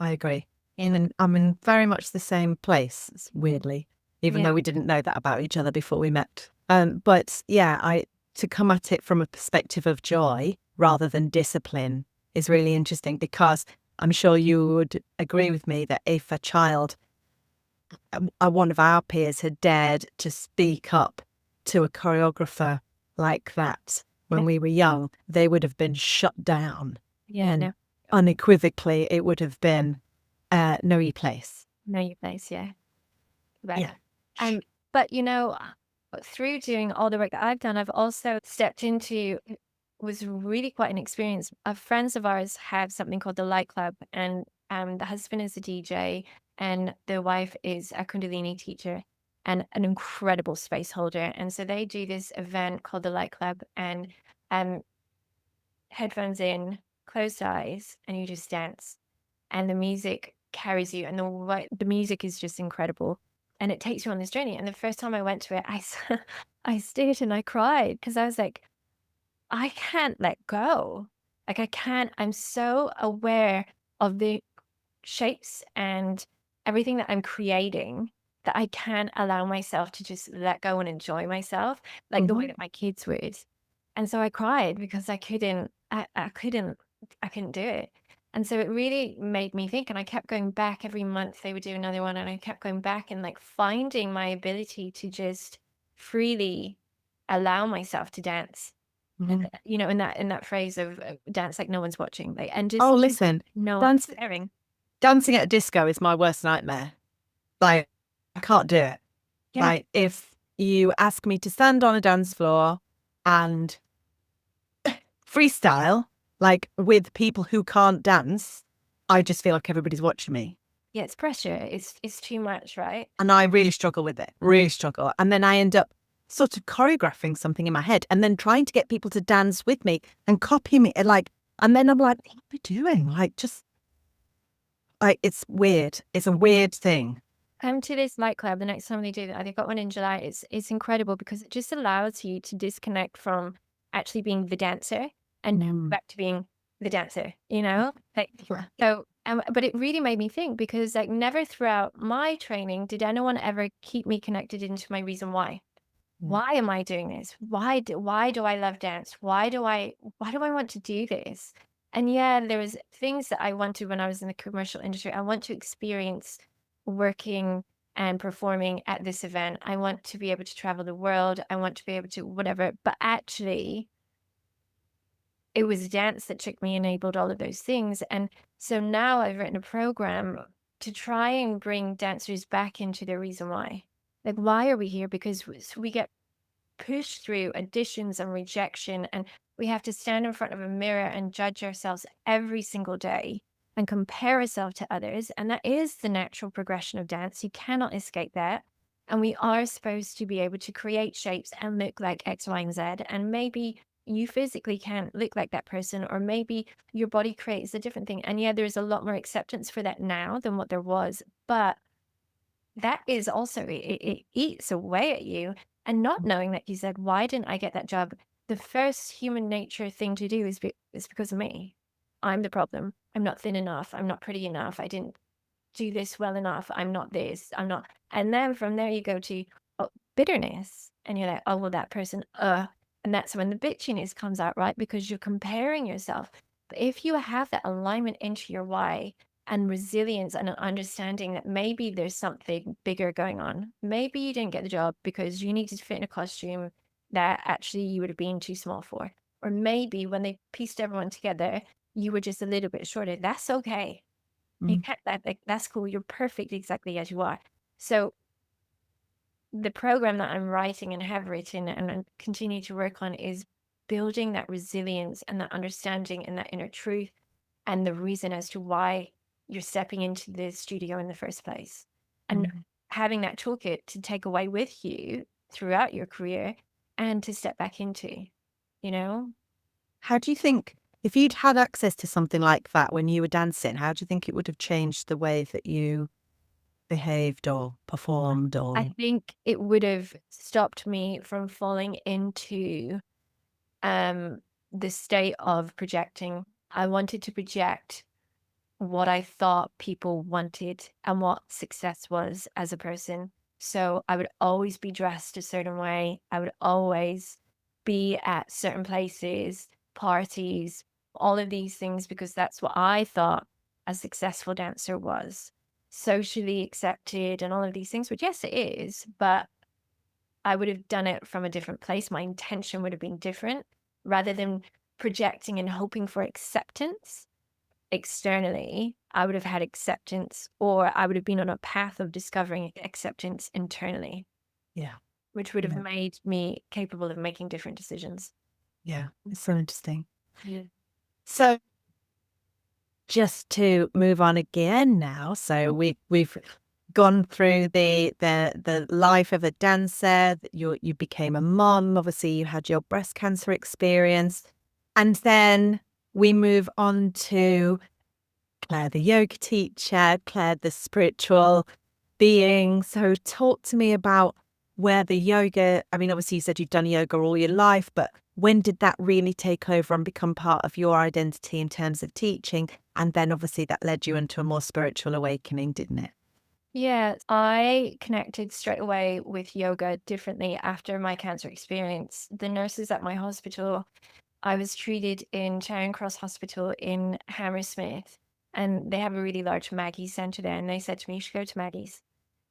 I agree. And I'm in very much the same place, weirdly, even though we didn't know that about each other before we met. But yeah, to come at it from a perspective of joy rather than discipline is really interesting, because I'm sure you would agree with me that if a child one of our peers had dared to speak up to a choreographer like that when we were young, they would have been shut down. Yeah, And no, unequivocally, it would have been no place. know your place, yeah. Right. Yeah. But through doing all the work that I've done, I've also stepped into it was really quite an experience. Friends of ours have something called the Light Club, and the husband is a DJ, and the wife is a Kundalini teacher and an incredible space holder. And so they do this event called the Light Club, and um, headphones in, closed eyes, and you just dance. And the music carries you, and the music is just incredible. And it takes you on this journey. And the first time I went to it, I stayed and I cried because I was like, I can't let go. Like, I can't, I'm so aware of the shapes and everything that I'm creating that I can't allow myself to just let go and enjoy myself like the way that my kids would. And so I cried because I couldn't do it. And so it really made me think, and I kept going back every month. They would do another one, and I kept going back and like finding my ability to just freely allow myself to dance. And in that phrase of dance like no one's watching, like, and just Oh, listen, no one's staring. dancing at a disco is my worst nightmare. Like, I can't do it. Yeah. Like, if you ask me to stand on a dance floor and freestyle, like with people who can't dance, I just feel like everybody's watching me. Yeah, it's pressure. It's too much, right? And I really struggle with it, really struggle. And then I end up sort of choreographing something in my head and then trying to get people to dance with me and copy me. And then I'm like, what are we doing? Like, just like, it's weird. It's a weird thing. Come to this Light Club the next time they do that. They've got one in July. It's incredible because it just allows you to disconnect from actually being the dancer and go back to being the dancer, Like, so, but it really made me think because like never throughout my training did anyone ever keep me connected into my reason why. Why am I doing this? Why do I love dance? Why do I want to do this? And yeah, there was things that I wanted when I was in the commercial industry. I want to experience working and performing at this event. I want to be able to travel the world. I want to be able to whatever. But actually, it was dance that took me, enabled all of those things. And so now I've written a program to try and bring dancers back into their reason why. Like, why are we here? Because we get pushed through additions and rejection, and we have to stand in front of a mirror and judge ourselves every single day and compare ourselves to others. And that is the natural progression of dance. You cannot escape that. And we are supposed to be able to create shapes and look like X, Y, and Z. And maybe you physically can't look like that person, or maybe your body creates a different thing. And yeah, there's a lot more acceptance for that now than what there was. But that is also, it eats away at you. And not knowing that you said, why didn't I get that job? The first human nature thing to do is because of me. I'm the problem. I'm not thin enough. I'm not pretty enough. I didn't do this well enough. I'm not this. I'm not. And then from there you go to bitterness. And you're like, oh, well, that person, And that's when the bitchiness comes out, right? Because you're comparing yourself. But if you have that alignment into your why, and resilience and an understanding that maybe there's something bigger going on. Maybe you didn't get the job because you needed to fit in a costume that actually you would have been too small for. Or maybe when they pieced everyone together, you were just a little bit shorter. That's okay. You can't, that's cool. You're perfect exactly as you are. So the program that I'm writing and have written and continue to work on is building that resilience and that understanding and that inner truth and the reason as to why you're stepping into the studio in the first place, and having that toolkit to take away with you throughout your career and to step back into, How do you think, if you'd had access to something like that when you were dancing, how do you think it would have changed the way that you behaved or performed? Or I think it would have stopped me from falling into the state of projecting. I wanted to project what I thought people wanted and what success was as a person. So I would always be dressed a certain way. I would always be at certain places, parties, all of these things, because that's what I thought a successful dancer was. socially accepted and all of these things, which yes, it is, but I would have done it from a different place. My intention would have been different rather than projecting and hoping for acceptance externally. I would have had acceptance, or I would have been on a path of discovering acceptance internally, Yeah. which would have Yeah. made me capable of making different decisions. Yeah. It's so interesting. Yeah. So just to move on again now. So we've gone through the life of a dancer. You became a mom. Obviously, you had your breast cancer experience, and then we move on to Claire, the yoga teacher, Claire, the spiritual being. So talk to me about where the yoga, I mean, obviously you said you've done yoga all your life, but when did that really take over and become part of your identity in terms of teaching? And then obviously that led you into a more spiritual awakening, didn't it? Yeah, I connected straight away with yoga differently after my cancer experience. The nurses at my hospital, I was treated in Charing Cross Hospital in Hammersmith, and they have a really large Maggie's centre there. And they said to me, you should go to Maggie's.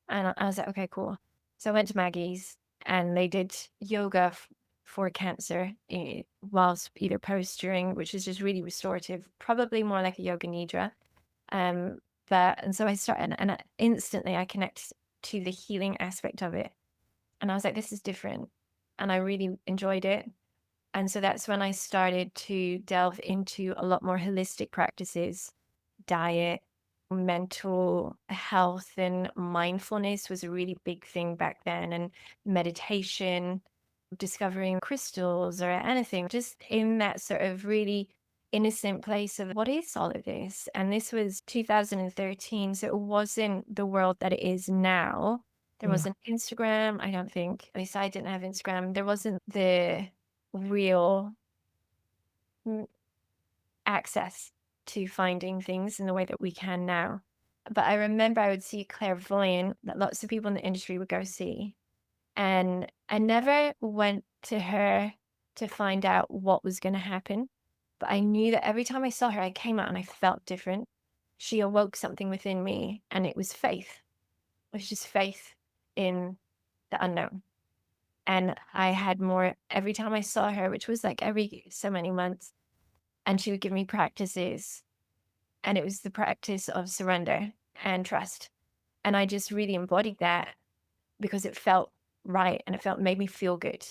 And I was like, okay, cool. So I went to Maggie's and they did yoga for cancer whilst either post, during, which is just really restorative, probably more like a yoga nidra. Um, and so I started, and instantly I connect to the healing aspect of it. And I was like, this is different. And I really enjoyed it. And so that's when I started to delve into a lot more holistic practices. Diet, mental health, and mindfulness was a really big thing back then, and meditation, discovering crystals or anything, just in that sort of really innocent place of what is all of this. And this was 2013, so it wasn't the world that it is now. There Yeah. wasn't Instagram, I don't think. At least I didn't have Instagram. There wasn't the real access to finding things in the way that we can now. But I remember I would see a clairvoyant that lots of people in the industry would go see. And I never went to her to find out what was going to happen. But I knew that every time I saw her, I came out and I felt different. She awoke something within me, and it was faith. It was just faith in the unknown. And I had more every time I saw her, which was like every so many months. And she would give me practices. And it was the practice of surrender and trust. And I just really embodied that because it felt right and made me feel good.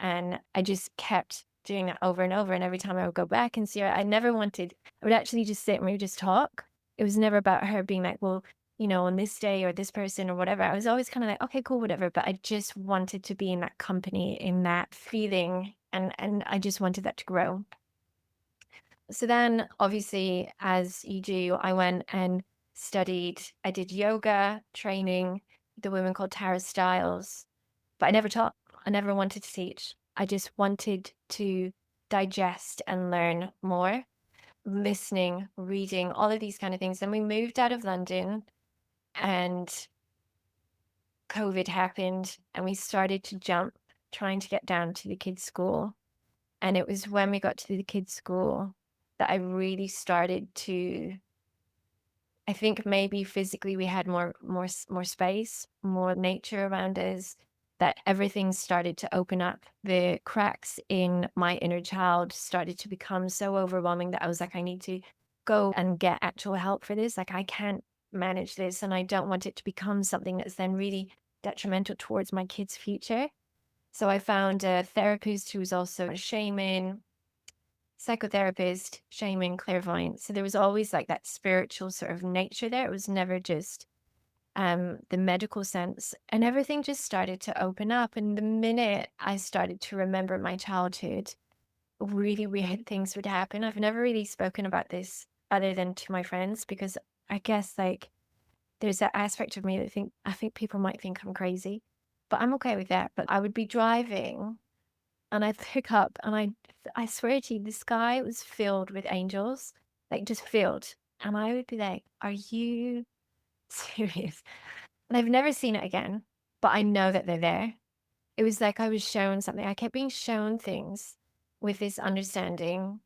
And I just kept doing that over and over. And every time I would go back and see her, I would actually just sit and we would just talk. It was never about her being like, well, on this day or this person or whatever. I was always kind of like, okay, cool, whatever. But I just wanted to be in that company, in that feeling. And I just wanted that to grow. So then, obviously, as you do, I went and I did yoga training, the woman called Tara Stiles, but I never taught. I never wanted to teach. I just wanted to digest and learn more, listening, reading, all of these kind of things. Then we moved out of London and COVID happened and we started to jump, trying to get down to the kids' school. And it was when we got to the kids' school that I really started to, I think maybe physically we had more space, more nature around us, that everything started to open up. The cracks in my inner child started to become so overwhelming that I was like, I need to go and get actual help for this. Like, I can't manage this, and I don't want it to become something that's then really detrimental towards my kids' future. So I found a therapist who was also a shaman, psychotherapist, shaman, clairvoyant. So there was always like that spiritual sort of nature there. It was never just the medical sense. And everything just started to open up. And the minute I started to remember my childhood, really weird things would happen. I've never really spoken about this other than to my friends, because I guess like there's that aspect of me that I think people might think I'm crazy, but I'm okay with that. But I would be driving and I'd look up and I swear to you, the sky was filled with angels, like just filled. And I would be like, are you serious? And I've never seen it again, but I know that they're there. It was like I was shown something. I kept being shown things with this understanding,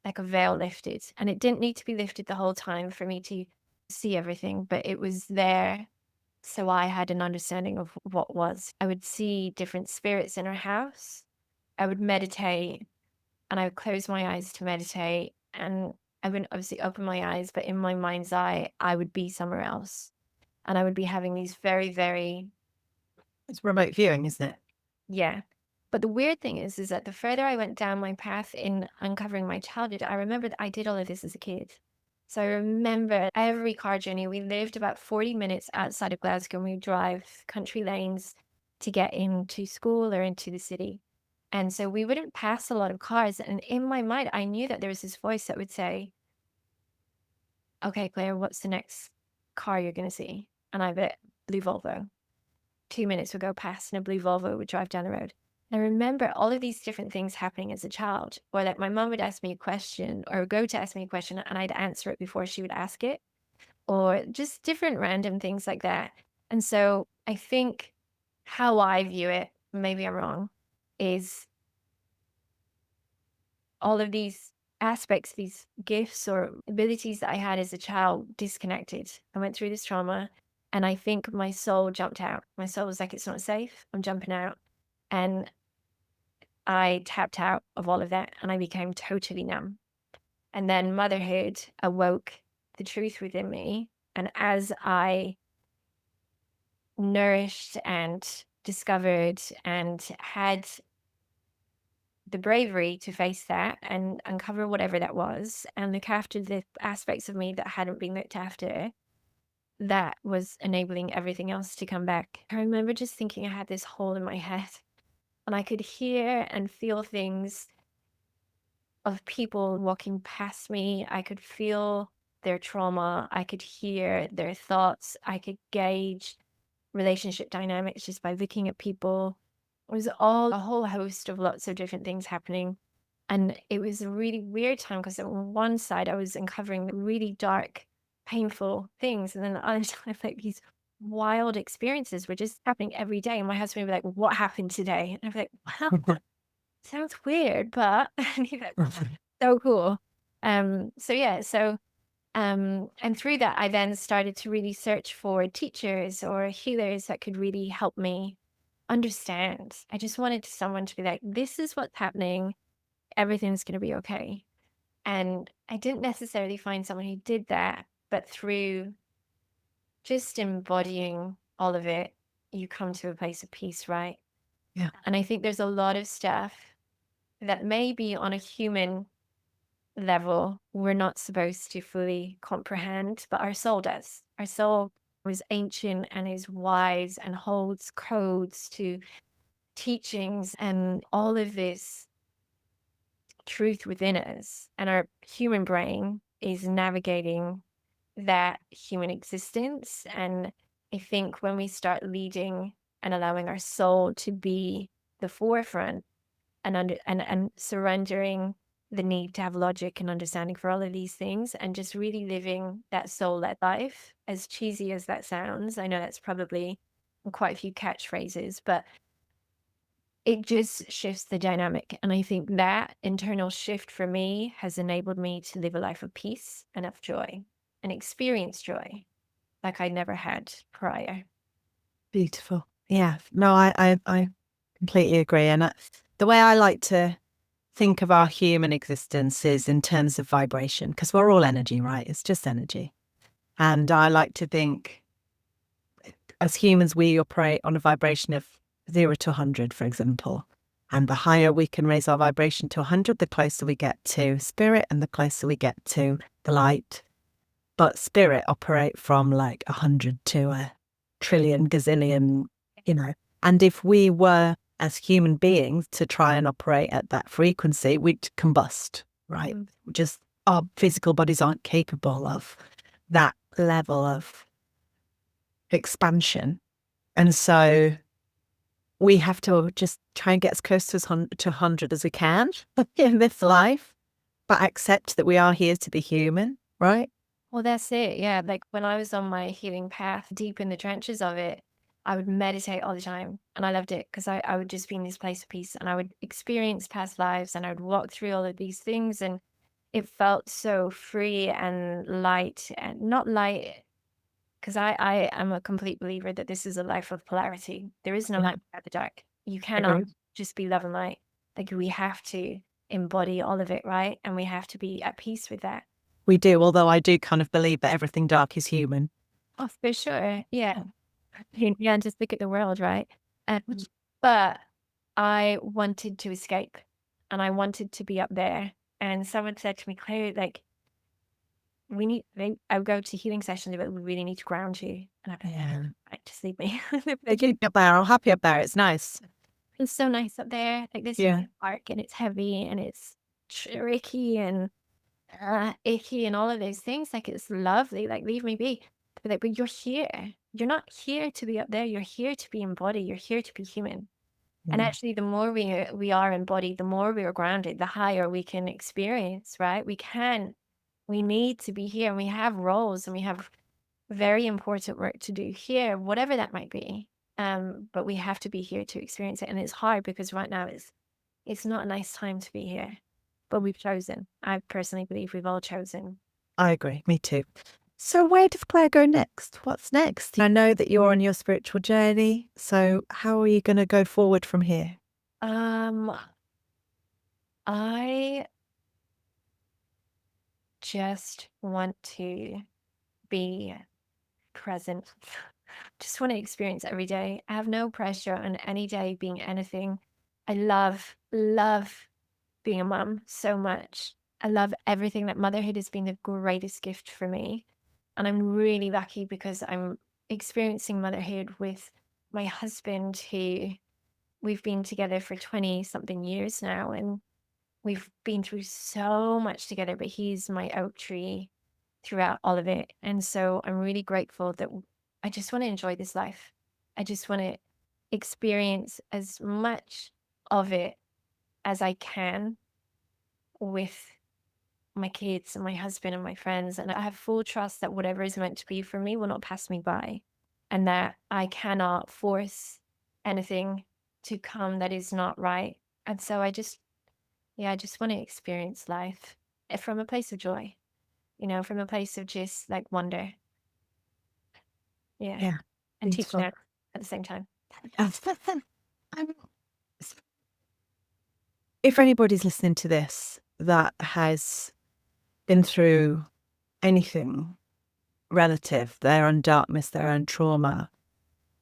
like a veil lifted. And it didn't need to be lifted the whole time for me to see everything, but it was there. So I had an understanding of what was. I would see different spirits in our house. I would meditate and I would close my eyes to meditate. And I wouldn't obviously open my eyes, but in my mind's eye, I would be somewhere else. And I would be having these very, very, It's remote viewing, isn't it? yeah. But the weird thing is that the further I went down my path in uncovering my childhood, I remember that I did all of this as a kid. So I remember every car journey. We lived about 40 minutes outside of Glasgow, and we would drive country lanes to get into school or into the city. And so we wouldn't pass a lot of cars. And in my mind, I knew that there was this voice that would say, okay, Claire, what's the next car you're going to see? And I bet blue Volvo. 2 minutes would go past and a blue Volvo would drive down the road. And I remember all of these different things happening as a child, or that my mom would ask me a question or go to ask me a question and I'd answer it before she would ask it, or just different random things like that. And so I think how I view it, maybe I'm wrong, is all of these aspects, these gifts or abilities that I had as a child disconnected. I went through this trauma and I think my soul jumped out. My soul was like, it's not safe. I'm jumping out. And I tapped out of all of that and I became totally numb. And then motherhood awoke the truth within me. And as I nourished and discovered and had the bravery to face that and uncover whatever that was and look after the aspects of me that hadn't been looked after, that was enabling everything else to come back. I remember just thinking I had this hole in my head and I could hear and feel things of people walking past me. I could feel their trauma. I could hear their thoughts. I could gauge relationship dynamics just by looking at people. It was all a whole host of lots of different things happening. And it was a really weird time because on one side I was uncovering really dark, painful things. And then the other side, like these wild experiences were just happening every day. And my husband would be like, what happened today? And I'd be like, well, sounds weird, but and he's like, so cool. So yeah, so and through that I then started to really search for teachers or healers that could really help me understand. I just wanted someone to be like, this is what's happening, everything's going to be okay. And I didn't necessarily find someone who did that, but through just embodying all of it, you come to a place of peace, right? Yeah. And I think there's a lot of stuff that maybe on a human level we're not supposed to fully comprehend, but our soul does. Our soul is ancient and is wise and holds codes to teachings and all of this truth within us. And our human brain is navigating that human existence. And I think when we start leading and allowing our soul to be the forefront and surrendering the need to have logic and understanding for all of these things and just really living that soul-led life, as cheesy as that sounds, I know that's probably quite a few catchphrases, but it just shifts the dynamic. And I think that internal shift for me has enabled me to live a life of peace and of joy and experience joy like I never had prior. Beautiful. Yeah. No, I completely agree. And the way I like to think of our human existence is in terms of vibration, because we're all energy, right? It's just energy. And I like to think as humans, we operate on a vibration of 0 to 100, for example. And the higher we can raise our vibration to 100, the closer we get to spirit and the closer we get to the light. But spirit operate from like 100 to a trillion, gazillion, And if we were, as human beings, to try and operate at that frequency, we'd combust, right? Just our physical bodies aren't capable of that level of expansion. And so we have to just try and get as close to 100 as we can in this life, but accept that we are here to be human, right? Well, that's it. Yeah. Like when I was on my healing path, deep in the trenches of it, I would meditate all the time. And I loved it because I would just be in this place of peace and I would experience past lives and I would walk through all of these things. And it felt so free and light, and not light, because I am a complete believer that this is a life of polarity. There is no Yeah. light without the dark. You cannot Agreed. just be love and light. Like, we have to embody all of it, right? And we have to be at peace with that. We do, although I do kind of believe that everything dark is human. Oh, for sure. Yeah. Yeah, and just look at the world, right? But I wanted to escape, and I wanted to be up there. And someone said to me, Claire, like, I would go to healing sessions, but we really need to ground you. And I'd be Yeah. like, just leave me. They keep me up there. I'm happy up there. It's nice. It's so nice up there. Like, this Yeah. is dark and it's heavy and it's tricky and icky and all of those things. Like, it's lovely. Like, leave me be. But you're here. You're not here to be up there. You're here to be embodied. You're here to be human. And Yeah. actually, the more we are embodied, the more we are grounded, the higher we can experience, right? We need to be here, and we have roles, and we have very important work to do here, whatever that might be. But we have to be here to experience it. And it's hard because right now it's not a nice time to be here. But we've chosen. I personally believe we've all chosen. I agree. Me too. So where does Claire go next? What's next? I know that you're on your spiritual journey. So how are you going to go forward from here? I just want to be present. Just want to experience every day. I have no pressure on any day being anything. I love being a mom so much. I love everything. That motherhood has been the greatest gift for me. And I'm really lucky because I'm experiencing motherhood with my husband, who we've been together for 20 something years now. And we've been through so much together, but he's my oak tree throughout all of it. And so I'm really grateful that I just want to enjoy this life. I just want to experience as much of it as I can with my kids and my husband and my friends. And I have full trust that whatever is meant to be for me will not pass me by, and that I cannot force anything to come that is not right. And so I just want to experience life from a place of joy, from a place of just like wonder. Yeah. Yeah. And teach Beautiful. that at the same time. Um, if anybody's listening to this that has been through anything relative, their own darkness, their own trauma,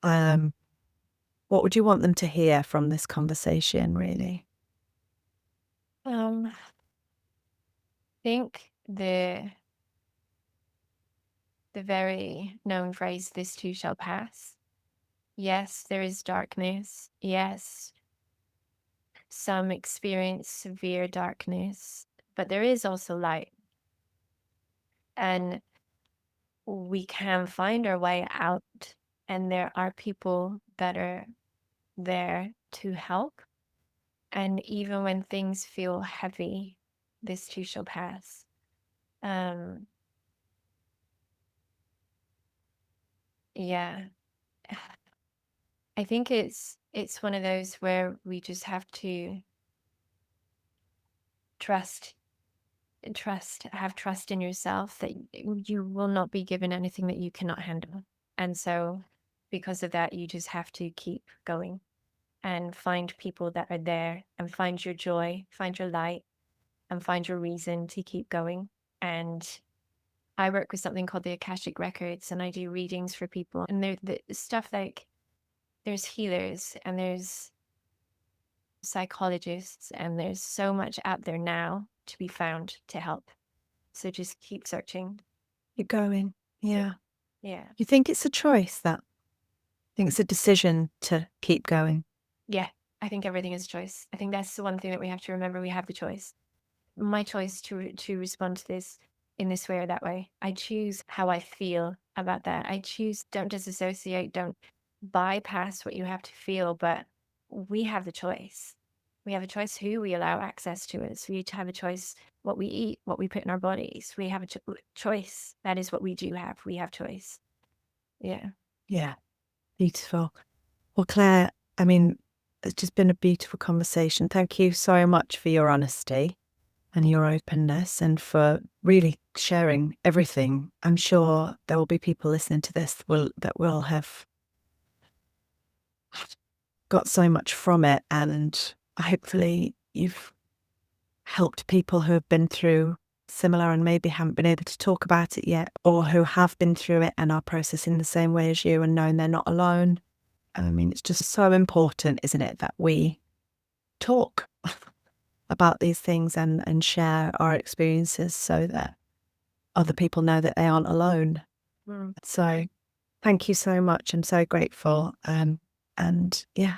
what would you want them to hear from this conversation, really? I think the very known phrase, "This too shall pass." Yes, there is darkness. Yes, some experience severe darkness, but there is also light. And we can find our way out, and there are people that are there to help. And even when things feel heavy, this too shall pass. Yeah. I think it's one of those where we just have to trust, have trust in yourself that you will not be given anything that you cannot handle. And so because of that, you just have to keep going and find people that are there, and find your joy, find your light, and find your reason to keep going. And I work with something called the Akashic Records, and I do readings for people. And the stuff like, there's healers and there's psychologists, and there's so much out there now to be found to help. So just keep searching. You're going. Yeah. Yeah. You think it's a choice that? I think it's a decision to keep going. Yeah. I think everything is a choice. I think that's the one thing that we have to remember. We have the choice. My choice to respond to this in this way or that way. I choose how I feel about that. I choose, don't disassociate, don't bypass what you have to feel, but we have the choice. We have a choice who we allow access to us. We have a choice what we eat, what we put in our bodies. We have a choice. That is what we do have. We have choice. Yeah. Yeah. Beautiful. Well, Claire, I mean, it's just been a beautiful conversation. Thank you so much for your honesty. and your openness, and for really sharing everything. I'm sure there will be people listening to this that will have got so much from it, and hopefully you've helped people who have been through similar and maybe haven't been able to talk about it yet, or who have been through it and are processing the same way as you and knowing they're not alone. I mean, it's just so important, isn't it, that we talk about these things and share our experiences so that other people know that they aren't alone. So thank you so much. I'm so grateful. And yeah,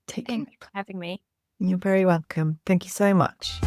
take care. Thank you for having me. You're very welcome. Thank you so much.